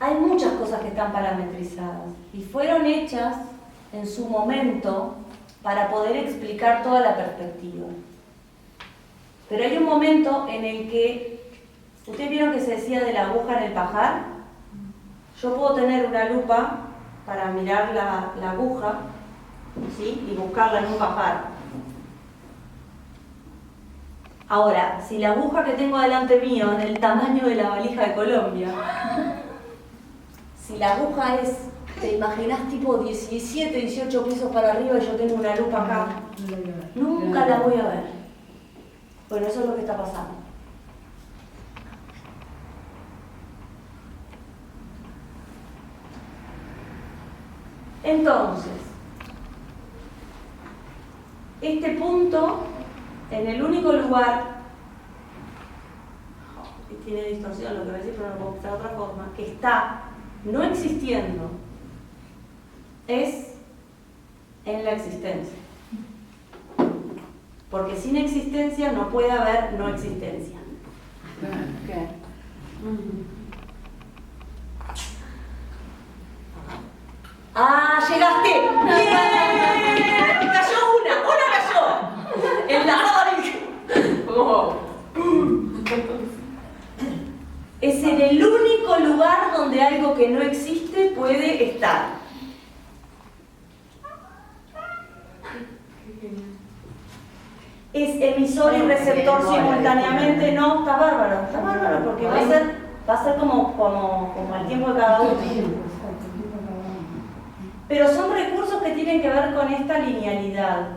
hay muchas cosas que están parametrizadas y fueron hechas en su momento para poder explicar toda la perspectiva. Pero hay un momento en el que, ¿ustedes vieron que se decía de la aguja en el pajar? Yo puedo tener una lupa para mirar la aguja, ¿sí? Y buscarla en un pajar. Ahora, si la aguja que tengo delante mío es del tamaño de la valija de Colombia, si la aguja es, te imaginas, tipo 17, 18 pisos para arriba y yo tengo una lupa acá, nunca la voy a ver. Bueno, eso es lo que está pasando. Entonces, este punto, en el único lugar, que tiene distorsión lo que voy a decir, pero no lo puedo explicar de otra forma, que está no existiendo, es en la existencia. Porque sin existencia no puede haber no existencia. ¿Qué? ¡Ah, llegaste! ¡Bien! ¡Cayó una cayó! El Lázaro. Es en el único lugar donde algo que no existe puede estar. Es emisor y receptor simultáneamente. No, está bárbaro, porque va a ser como el tiempo de cada uno. Pero son recursos que tienen que ver con esta linealidad.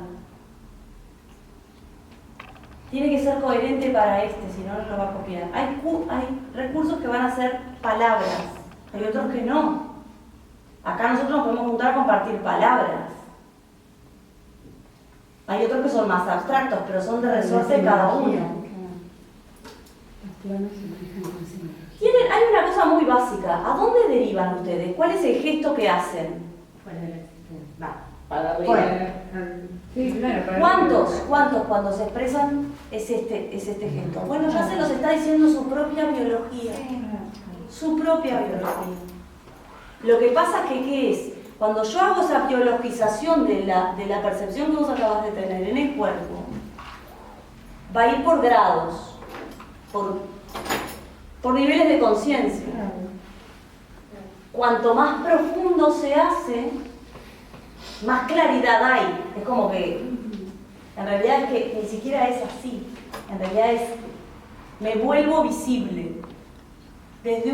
Tiene que ser coherente para si no, no lo va a copiar. Hay recursos que van a ser palabras, hay otros que no. Acá nosotros nos podemos juntar a compartir palabras. Hay otros que son más abstractos, pero son de resorte cada uno. Hay una cosa muy básica. ¿A dónde derivan ustedes? ¿Cuál es el gesto que hacen? Fuera de la existencia. Va, para ¿Cuántos cuando se expresan es este gesto? Bueno, ya se los está diciendo su propia biología. Su propia biología. Lo que pasa es que, ¿qué es? Cuando yo hago esa biologización de la percepción que vos acabas de tener en el cuerpo, va a ir por grados, por niveles de conciencia. Cuanto más profundo se hace, más claridad hay. Es como que, en realidad es que ni siquiera es así. En realidad es, me vuelvo visible. Desde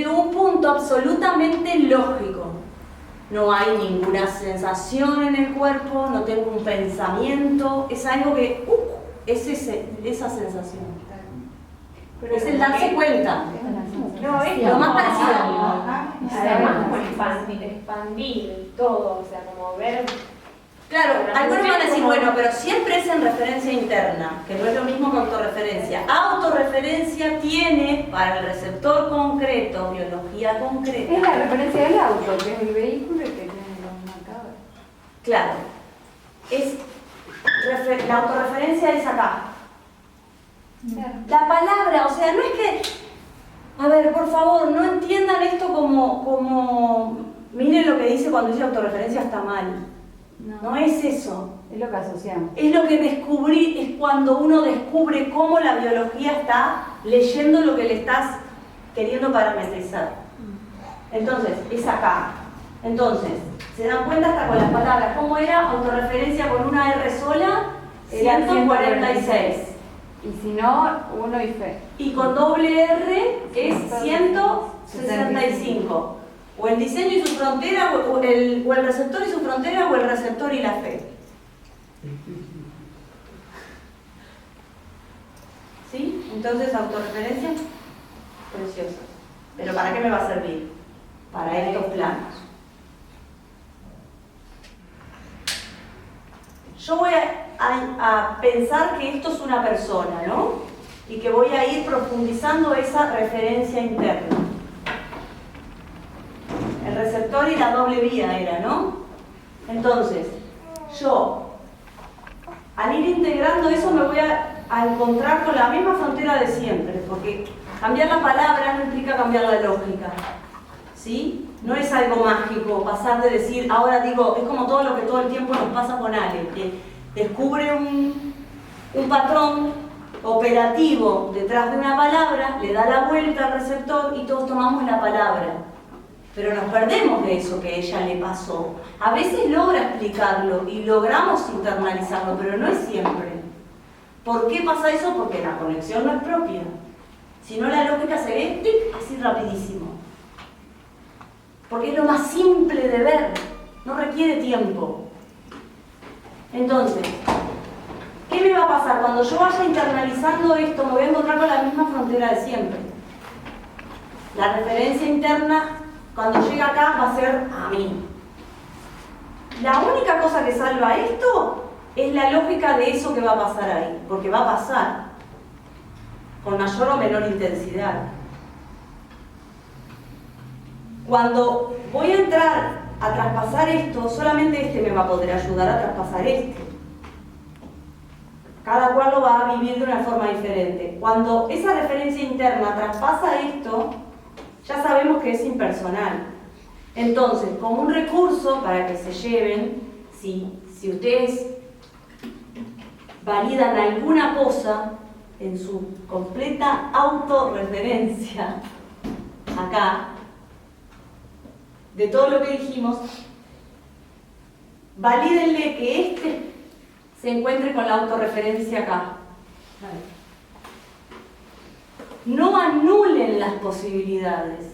un punto absolutamente lógico. No hay ninguna sensación en el cuerpo, no tengo un pensamiento. Es algo que, es esa sensación. Pero es el darse cuenta. No, es lo más parecido. Además, como expandir todo, o sea, como ver. Claro, algunos van a decir, bueno, pero siempre es en referencia interna, que no es lo mismo que autorreferencia. Autorreferencia tiene para el receptor concreto, biología concreta. Es la referencia del auto, que es el vehículo y que tiene los marcadores. Claro, la autorreferencia es acá. La palabra, o sea, no es que, a ver, por favor, no entiendan esto como miren lo que dice cuando dice autorreferencia está mal. No es eso. Es lo que asociamos. Es lo que descubrí, es cuando uno descubre cómo la biología está leyendo lo que le estás queriendo parametrizar. Entonces, es acá. Entonces, ¿se dan cuenta hasta con las palabras? ¿Cómo era? Autorreferencia con una R sola, 146. Y si no, 1 y fe. Y con doble R es 165. O el diseño y su frontera, o el receptor y su frontera, o el receptor y la fe. ¿Sí? Entonces, autorreferencia, preciosa. ¿Pero para qué me va a servir? Para estos planos. Yo voy a pensar que esto es una persona, ¿no? Y que voy a ir profundizando esa referencia interna. El receptor y la doble vía era, ¿no? Entonces, yo, al ir integrando eso, me voy a encontrar con la misma frontera de siempre, porque cambiar la palabra no implica cambiar la lógica, ¿sí? No es algo mágico, pasar de decir, ahora digo, es como todo lo que todo el tiempo nos pasa con Ale, que descubre un patrón operativo detrás de una palabra, le da la vuelta al receptor y todos tomamos la palabra. pero nos perdemos de eso que a ella le pasó. A veces logra explicarlo y logramos internalizarlo, pero no es siempre. ¿Por qué pasa eso? Porque la conexión no es propia. Si no, la lógica se ve ¡tic! Así rapidísimo. Porque es lo más simple de ver, no requiere tiempo. Entonces, ¿qué me va a pasar? Cuando yo vaya internalizando esto, me voy a encontrar con la misma frontera de siempre. La referencia interna, cuando llega acá, va a ser a mí. La única cosa que salva esto es la lógica de eso que va a pasar ahí, porque va a pasar con mayor o menor intensidad. Cuando voy a entrar a traspasar esto, solamente este me va a poder ayudar a traspasar este. Cada cual lo va a vivir de una forma diferente. Cuando esa referencia interna traspasa esto, ya sabemos que es impersonal. Entonces, como un recurso para que se lleven, si ustedes validan alguna cosa en su completa autorreferencia, acá, de todo lo que dijimos, valídenle que este se encuentre con la autorreferencia acá. No anulen las posibilidades,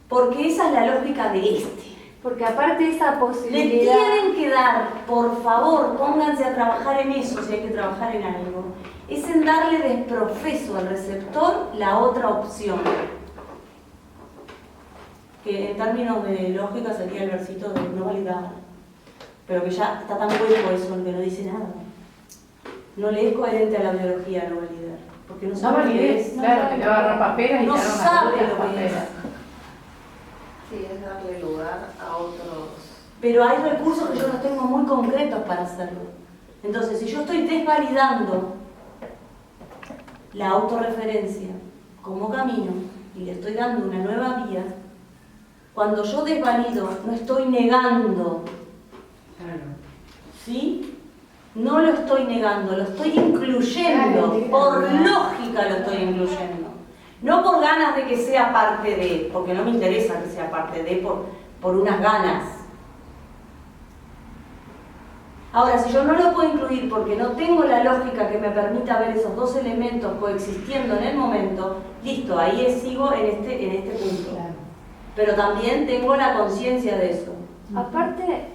porque esa es la lógica de este. Porque aparte de esa Le posibilidad... tienen que dar, por favor, pónganse a trabajar en eso si hay que trabajar en algo, es en darle desprofeso al receptor la otra opción. Que en términos de lógica sería el versito de no validar, pero que ya está tan hueco eso que no dice nada. No le es coherente a la biología no validar, porque no sabe lo que es. Claro, que le va a agarrar paperas y no te agarra sabe las lo que es. paperas. Sí, es darle lugar a otros. Pero hay recursos que yo los tengo muy concretos para hacerlo. Entonces, si yo estoy desvalidando la autorreferencia como camino y le estoy dando una nueva vía, cuando yo desvalido, no estoy negando. ¿Sí? No lo estoy negando, lo estoy incluyendo. Por lógica lo estoy incluyendo. No por ganas de que sea parte de, porque no me interesa que sea parte de, por unas ganas. Ahora, si yo no lo puedo incluir porque no tengo la lógica que me permita ver esos dos elementos coexistiendo en el momento, listo, ahí sigo en este punto. Pero también tengo la conciencia de eso. Aparte,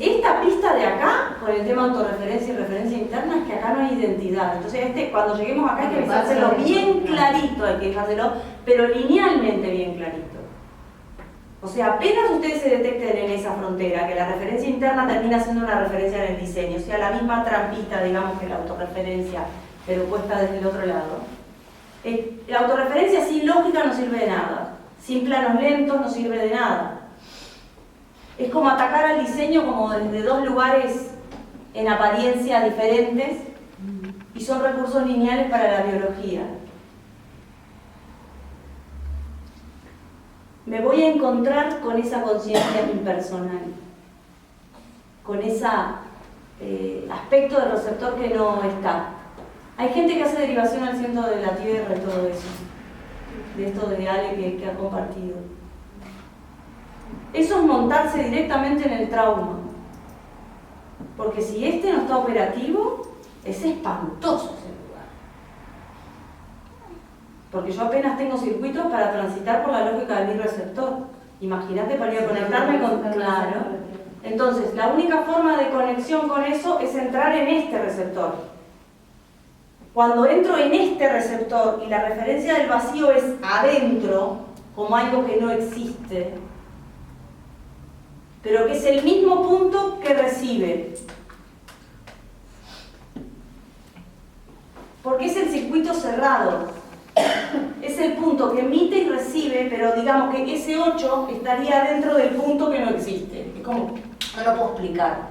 esta pista de acá, con el tema autorreferencia y referencia interna, es que acá no hay identidad. Entonces cuando lleguemos acá hay que dejárselo bien clarito, hay que dejárselo, pero linealmente bien clarito. O sea, apenas ustedes se detecten en esa frontera, que la referencia interna termina siendo una referencia en el diseño, o sea, la misma trampita, digamos, que la autorreferencia, pero puesta desde el otro lado. La autorreferencia sin lógica no sirve de nada. Sin planos lentos no sirve de nada. Es como atacar al diseño como desde dos lugares en apariencia diferentes y son recursos lineales para la biología. Me voy a encontrar con esa conciencia impersonal, con ese aspecto del receptor que no está. Hay gente que hace derivación al centro de la Tierra y todo eso, de esto de Ale que ha compartido. Eso es montarse directamente en el trauma, porque si este no está operativo, es espantoso ese lugar. Porque yo apenas tengo circuitos para transitar por la lógica de mi receptor. Imagínate para ir a conectarme con... Claro. Entonces, la única forma de conexión con eso es entrar en este receptor. Cuando entro en este receptor y la referencia del vacío es adentro, como algo que no existe, pero que es el mismo punto que recibe. Porque es el circuito cerrado. Es el punto que emite y recibe, pero digamos que ese 8 estaría dentro del punto que no existe. Es como, no lo puedo explicar.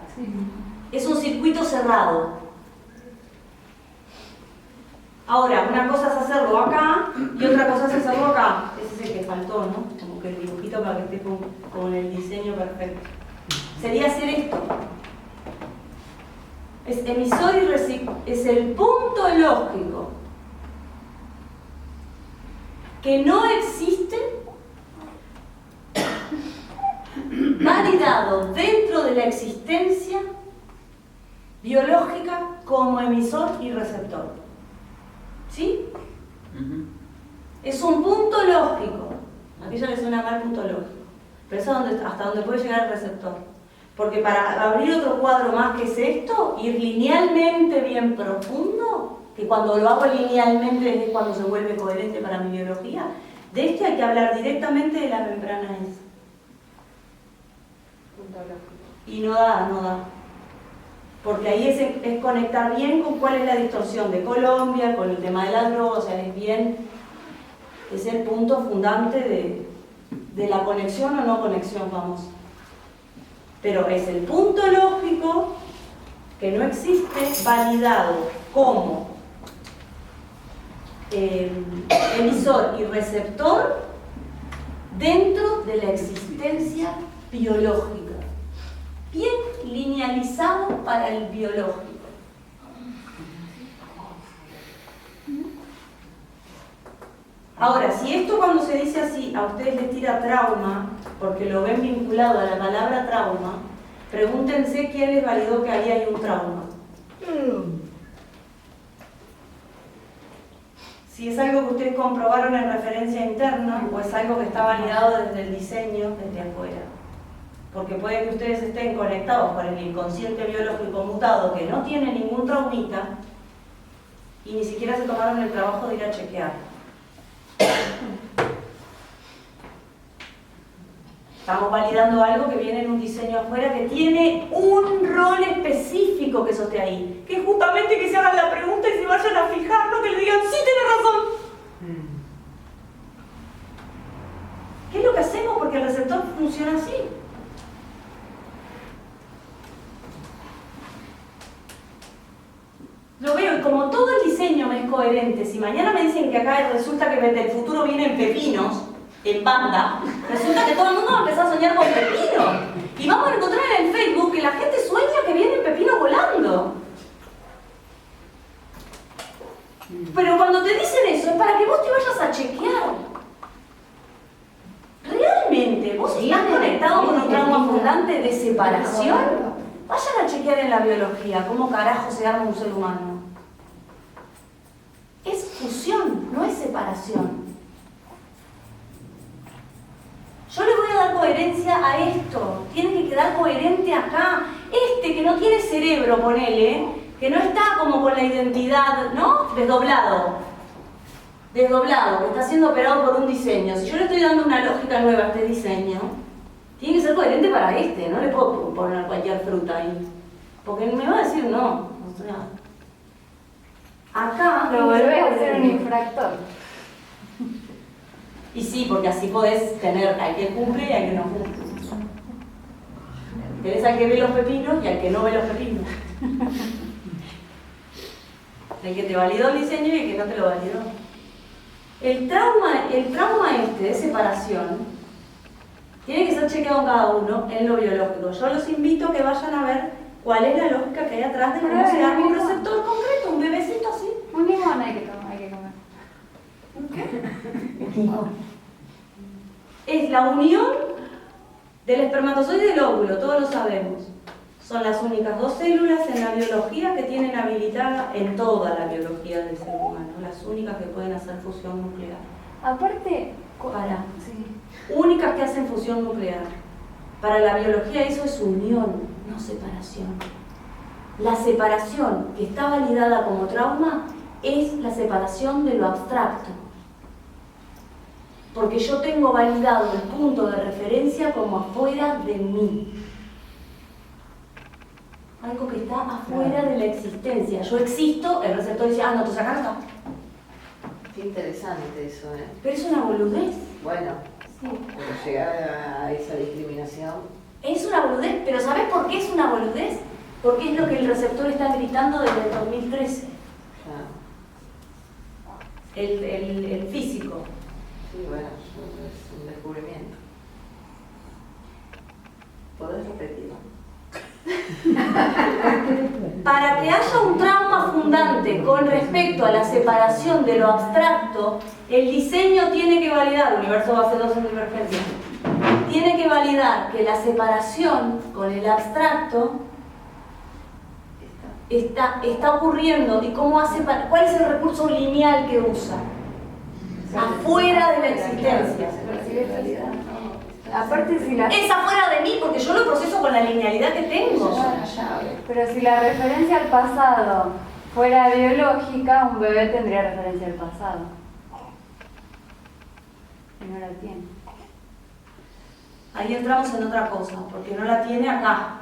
Es un circuito cerrado. Ahora, una cosa es hacerlo acá y otra cosa es hacerlo acá. Ese es el que faltó, ¿no? Como que el dibujito para que esté con el diseño perfecto. Sería hacer esto. Es emisor y receptor. Es el punto lógico que no existe validado dentro de la existencia biológica como emisor y receptor. ¿Sí? Es un punto lógico. A aquella le suena mal punto lógico. Pero eso es hasta donde puede llegar el receptor. Porque para abrir otro cuadro más que es esto, ir linealmente bien profundo, que cuando lo hago linealmente es cuando se vuelve coherente para mi biología, de este hay que hablar directamente de la membrana esa. Y no da. Porque ahí es conectar bien con cuál es la distorsión de Colombia, con el tema de la droga, o sea, es el punto fundante de la conexión o no conexión famosa. Pero es el punto lógico que no existe validado como emisor y receptor dentro de la existencia biológica. Bien linealizado para el biológico. Ahora, si esto cuando se dice así a ustedes les tira trauma, porque lo ven vinculado a la palabra trauma, pregúntense quién les validó que ahí hay un trauma. Si es algo que ustedes comprobaron en referencia interna o es algo que está validado desde el diseño, desde afuera. Porque puede que ustedes estén conectados con el inconsciente biológico mutado que no tiene ningún traumita y ni siquiera se tomaron el trabajo de ir a chequear. Estamos validando algo que viene en un diseño afuera que tiene un rol específico que eso esté ahí. Que es justamente que se hagan la pregunta y se vayan a fijar, no que le digan, sí, tenés razón. ¿Qué es lo que hacemos? Porque el receptor funciona así. Lo veo y como todo el diseño me es coherente, si mañana me dicen que acá resulta que del futuro vienen pepinos, en banda, resulta que todo el mundo va a empezar a soñar con pepinos. Y vamos a encontrar en el Facebook que la gente sueña que vienen pepinos volando. Pero cuando te dicen eso es para que vos te vayas a chequear. ¿Realmente vos estás conectado con un trauma fundante de separación? Vayan a chequear en la biología cómo carajo se arma un ser humano. Es fusión, no es separación. Yo le voy a dar coherencia a esto. Tiene que quedar coherente acá. Este que no tiene cerebro, ponele, que no está como con la identidad, ¿no? Desdoblado, que está siendo operado por un diseño. Si yo le estoy dando una lógica nueva a este diseño, tiene que ser coherente para este, no le puedo poner cualquier fruta ahí. Porque me va a decir no. O sea, acá lo volvés a hacer un infractor. Y sí, porque así podés tener al que cumple y al que no cumple. Tenés al que ve los pepinos y al que no ve los pepinos. El que te validó el diseño y el que no te lo validó. El trauma de separación tiene que ser chequeado cada uno en lo biológico. Yo los invito a que vayan a ver cuál es la lógica que hay atrás de cómo se arma un receptor concreto, un bebecito así. Un limón hay que comer. ¿Qué? Es la unión del espermatozoide y del óvulo, todos lo sabemos. Son las únicas dos células en la biología que tienen habilitada en toda la biología del ser humano, las únicas que pueden hacer fusión nuclear. Aparte, únicas que hacen fusión nuclear. Para la biología eso es unión, no separación. La separación que está validada como trauma es la separación de lo abstracto. Porque yo tengo validado el punto de referencia como afuera de mí. Algo que está afuera de la existencia. Yo existo, el receptor dice, no, entonces acá no está. Qué interesante eso, ¿eh? Pero es una boludez. Bueno, sí. Pero llegar a esa discriminación. Es una boludez, pero ¿sabes por qué es una boludez? Porque es lo que el receptor está gritando desde el 2013. El físico. Sí, bueno, es un descubrimiento. ¿Podés repetirlo? Para que haya un trauma fundante con respecto a la separación de lo abstracto El diseño tiene que validar, universo base 2 en divergencia, tiene que validar que la separación con el abstracto está ocurriendo y cómo hace cuál es el recurso lineal que usa afuera de la existencia. Aparte si la... Es afuera de mí porque yo lo proceso con la linealidad que tengo. Pero si la referencia al pasado fuera biológica, un bebé tendría referencia al pasado. Y no la tiene. Ahí entramos en otra cosa, porque no la tiene acá.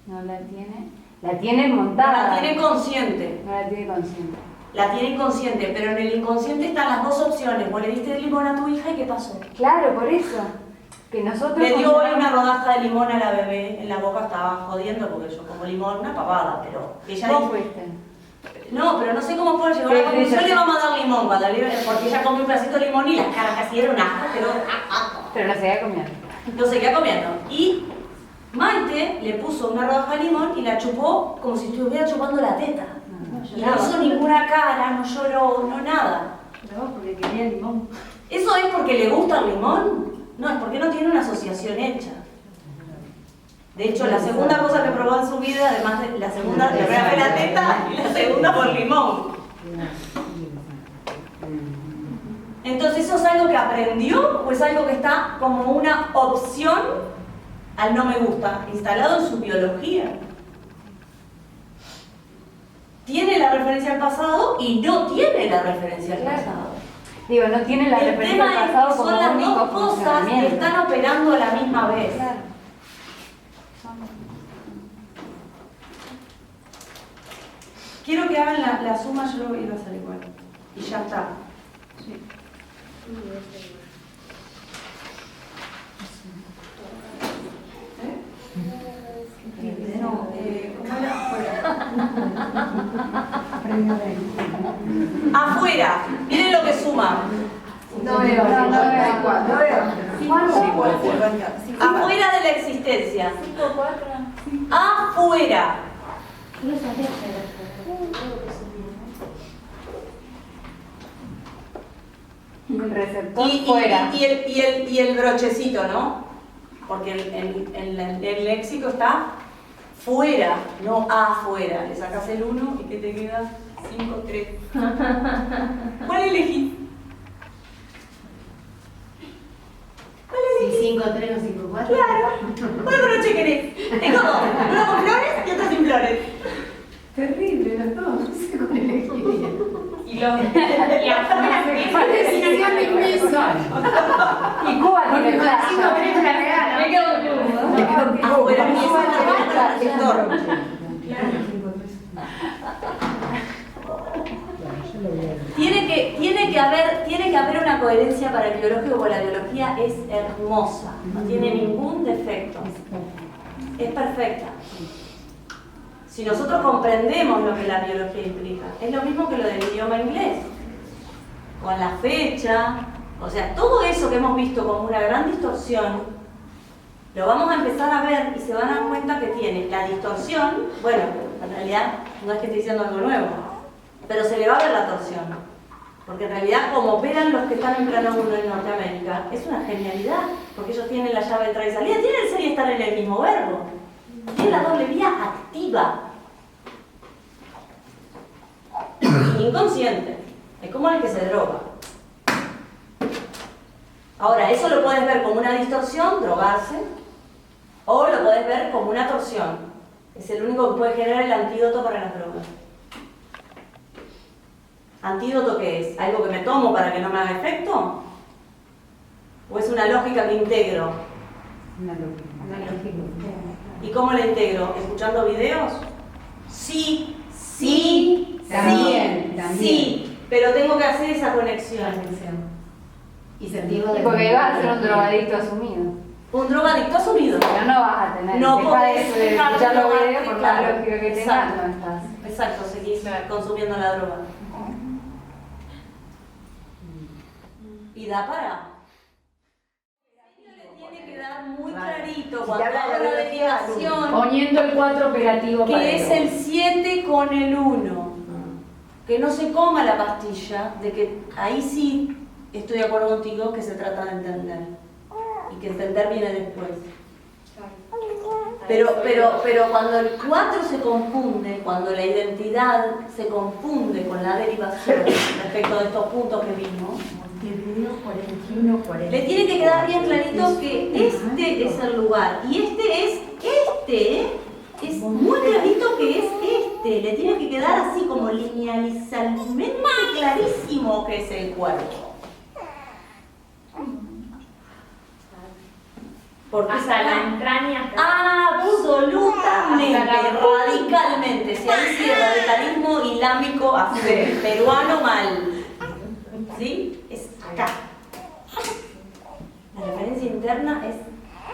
No la tiene. La tiene montada. No la tiene consciente. No la tiene consciente. La tiene inconsciente, pero en el inconsciente están las dos opciones. Vos le diste el limón a tu hija y ¿qué pasó? Claro, por eso. Que nosotros Le dio hoy una rodaja de limón a la bebé en la boca, estaba jodiendo porque yo como limón, una pavada, pero ella ¿Vos dijo... fuiste? No, pero no sé cómo fue, llegó a la conclusión, le vamos a dar limón cuando porque ella comió un pedacito de limón y las caras casi era un asco, pero no seguía comiendo. Lo seguía comiendo. Y Maite le puso una rodaja de limón y la chupó como si estuviera chupando la teta. Y no hizo ninguna cara, no lloró, no nada. No, porque quería limón. ¿Eso es porque le gusta el limón? No, es porque no tiene una asociación hecha. De hecho, la segunda cosa que probó en su vida, además de la segunda, la primera fue la teta y la segunda por limón. Entonces, ¿eso es algo que aprendió o es algo que está como una opción al no me gusta, instalado en su biología? Tiene la referencia al pasado y no tiene la referencia al pasado. Digo, no tiene la referencia al pasado como son las único dos cosas que están operando a la misma vez. Claro. Quiero que hagan la suma, yo lo iba a hacer igual. Y ya está. Sí. No, ¿cómo era? Afuera, miren lo que suma. No veo. Afuera de la existencia. Afuera. El receptor fuera. Y el brochecito, ¿no? Porque el léxico está fuera, no afuera. Le sacas el 1 y que te queda 5, 3. ¿Cuál elegís? ¿Cuál elegís? 5, 3 o 5, 4. Claro. ¿Cuál broche querés? Tengo dos. Uno con flores y otro sin flores. Terrible, los dos. No sé cuál elegiría. Y afuera, Y Cuba tiene playa. 5, 3 la regala. me quedo afuera. Y esa es la receptor. Tiene que haber una coherencia para el biológico, porque la biología es hermosa, no tiene ningún defecto, es perfecta. Si nosotros comprendemos lo que la biología implica, es lo mismo que lo del idioma inglés, con la fecha, o sea, todo eso que hemos visto como una gran distorsión, lo vamos a empezar a ver y se van a dar cuenta que tiene la distorsión, bueno, en realidad no es que esté diciendo algo nuevo, pero se le va a ver la torsión. Porque en realidad, como operan los que están en plano 1 en Norteamérica, es una genialidad, porque ellos tienen la llave de entrada y salida, tienen el ser y estar en el mismo verbo, tienen la doble vía activa, inconsciente, es como el que se droga. Ahora, eso lo puedes ver como una distorsión, drogarse, o lo puedes ver como una torsión, es el único que puede generar el antídoto para las drogas. ¿Antídoto qué es? ¿Algo que me tomo para que no me haga efecto? ¿O es una lógica que integro? Una lógica. ¿Y cómo la integro? ¿Escuchando videos? Sí, También. sí, pero tengo que hacer esa conexión. Y sentirlo de... Porque vas a ser un drogadicto asumido. Un drogadicto asumido. Pero no vas a tener. No deja podés de dejar escuchar de los drogarte, videos por claro. la lógica que tengas, Exacto. no estás. Exacto, seguís consumiendo la droga. Y da para. Le tiene que dar muy clarito cuando habla de derivación Poniendo el 4 operativo para que es el 7 con el 1. que no se coma la pastilla, de que ahí sí estoy de acuerdo contigo que se trata de entender. Y que entender viene después. Pero cuando el 4 se confunde, cuando la identidad se confunde con la derivación respecto de estos puntos que vimos, le tiene que quedar bien clarito que este es el lugar y este es muy clarito que es este. Le tiene que quedar así como linealizadamente clarísimo que es el cuerpo. Porque hasta la entraña. Absolutamente, radicalmente. Si ahí sí el radicalismo islámico peruano mal. ¿Sí? Es acá. La referencia interna es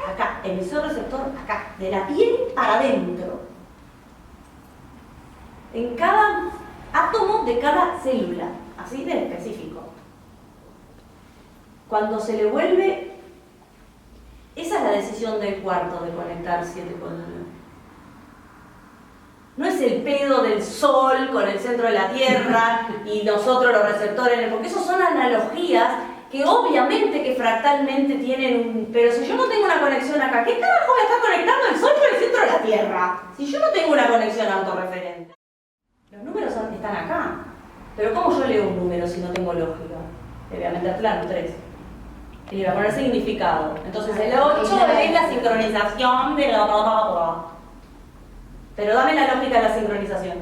acá, emisor receptor acá, de la piel para adentro. En cada átomo de cada célula, así de específico. Cuando se le vuelve. Esa es la decisión del cuarto de conectar 7 con 1. No es el pedo del sol con el centro de la Tierra y nosotros los receptores, porque eso son analogías que obviamente que fractalmente tienen un... Pero si yo no tengo una conexión acá, ¿qué carajo me está conectando el sol con el centro de la Tierra? Si yo no tengo una conexión autorreferente. Los números están acá. Pero ¿cómo yo leo un número si no tengo lógica? Le voy a meter plano 3. Y le va a poner significado. Entonces el 8 es la sincronización de la... Pero dame la lógica de la sincronización.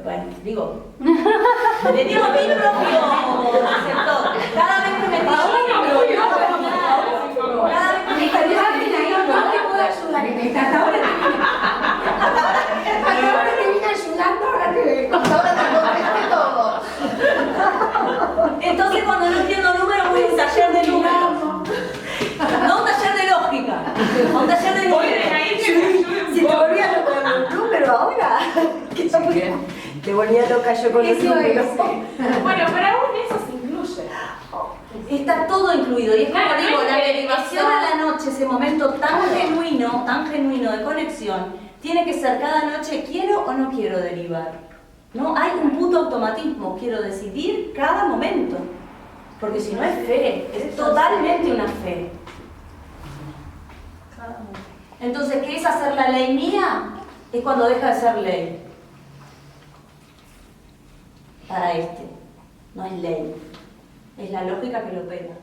Bueno, digo... Le digo a mi propio receptor. Cada vez que me digo... Cada vez que me digo... No te puedo ayudar en esta. Hasta ahora te vine ayudando, ahora te contesté todo. Entonces cuando no entiendo números voy a un taller de números. No un taller de lógica, un taller de números. Si te volvía loca con un número ahora, te volvía loca yo con los números. Bueno, pero aún eso se incluye. Está todo incluido y es como digo, la derivación a la noche, ese momento tan genuino de conexión, tiene que ser cada noche, ¿quiero o no quiero derivar? No hay un puto automatismo, quiero decidir cada momento, porque si no es fe, es totalmente una fe. Entonces, ¿qué es hacer la ley mía? Es cuando deja de ser ley. Para este, no es ley, es la lógica que lo opera.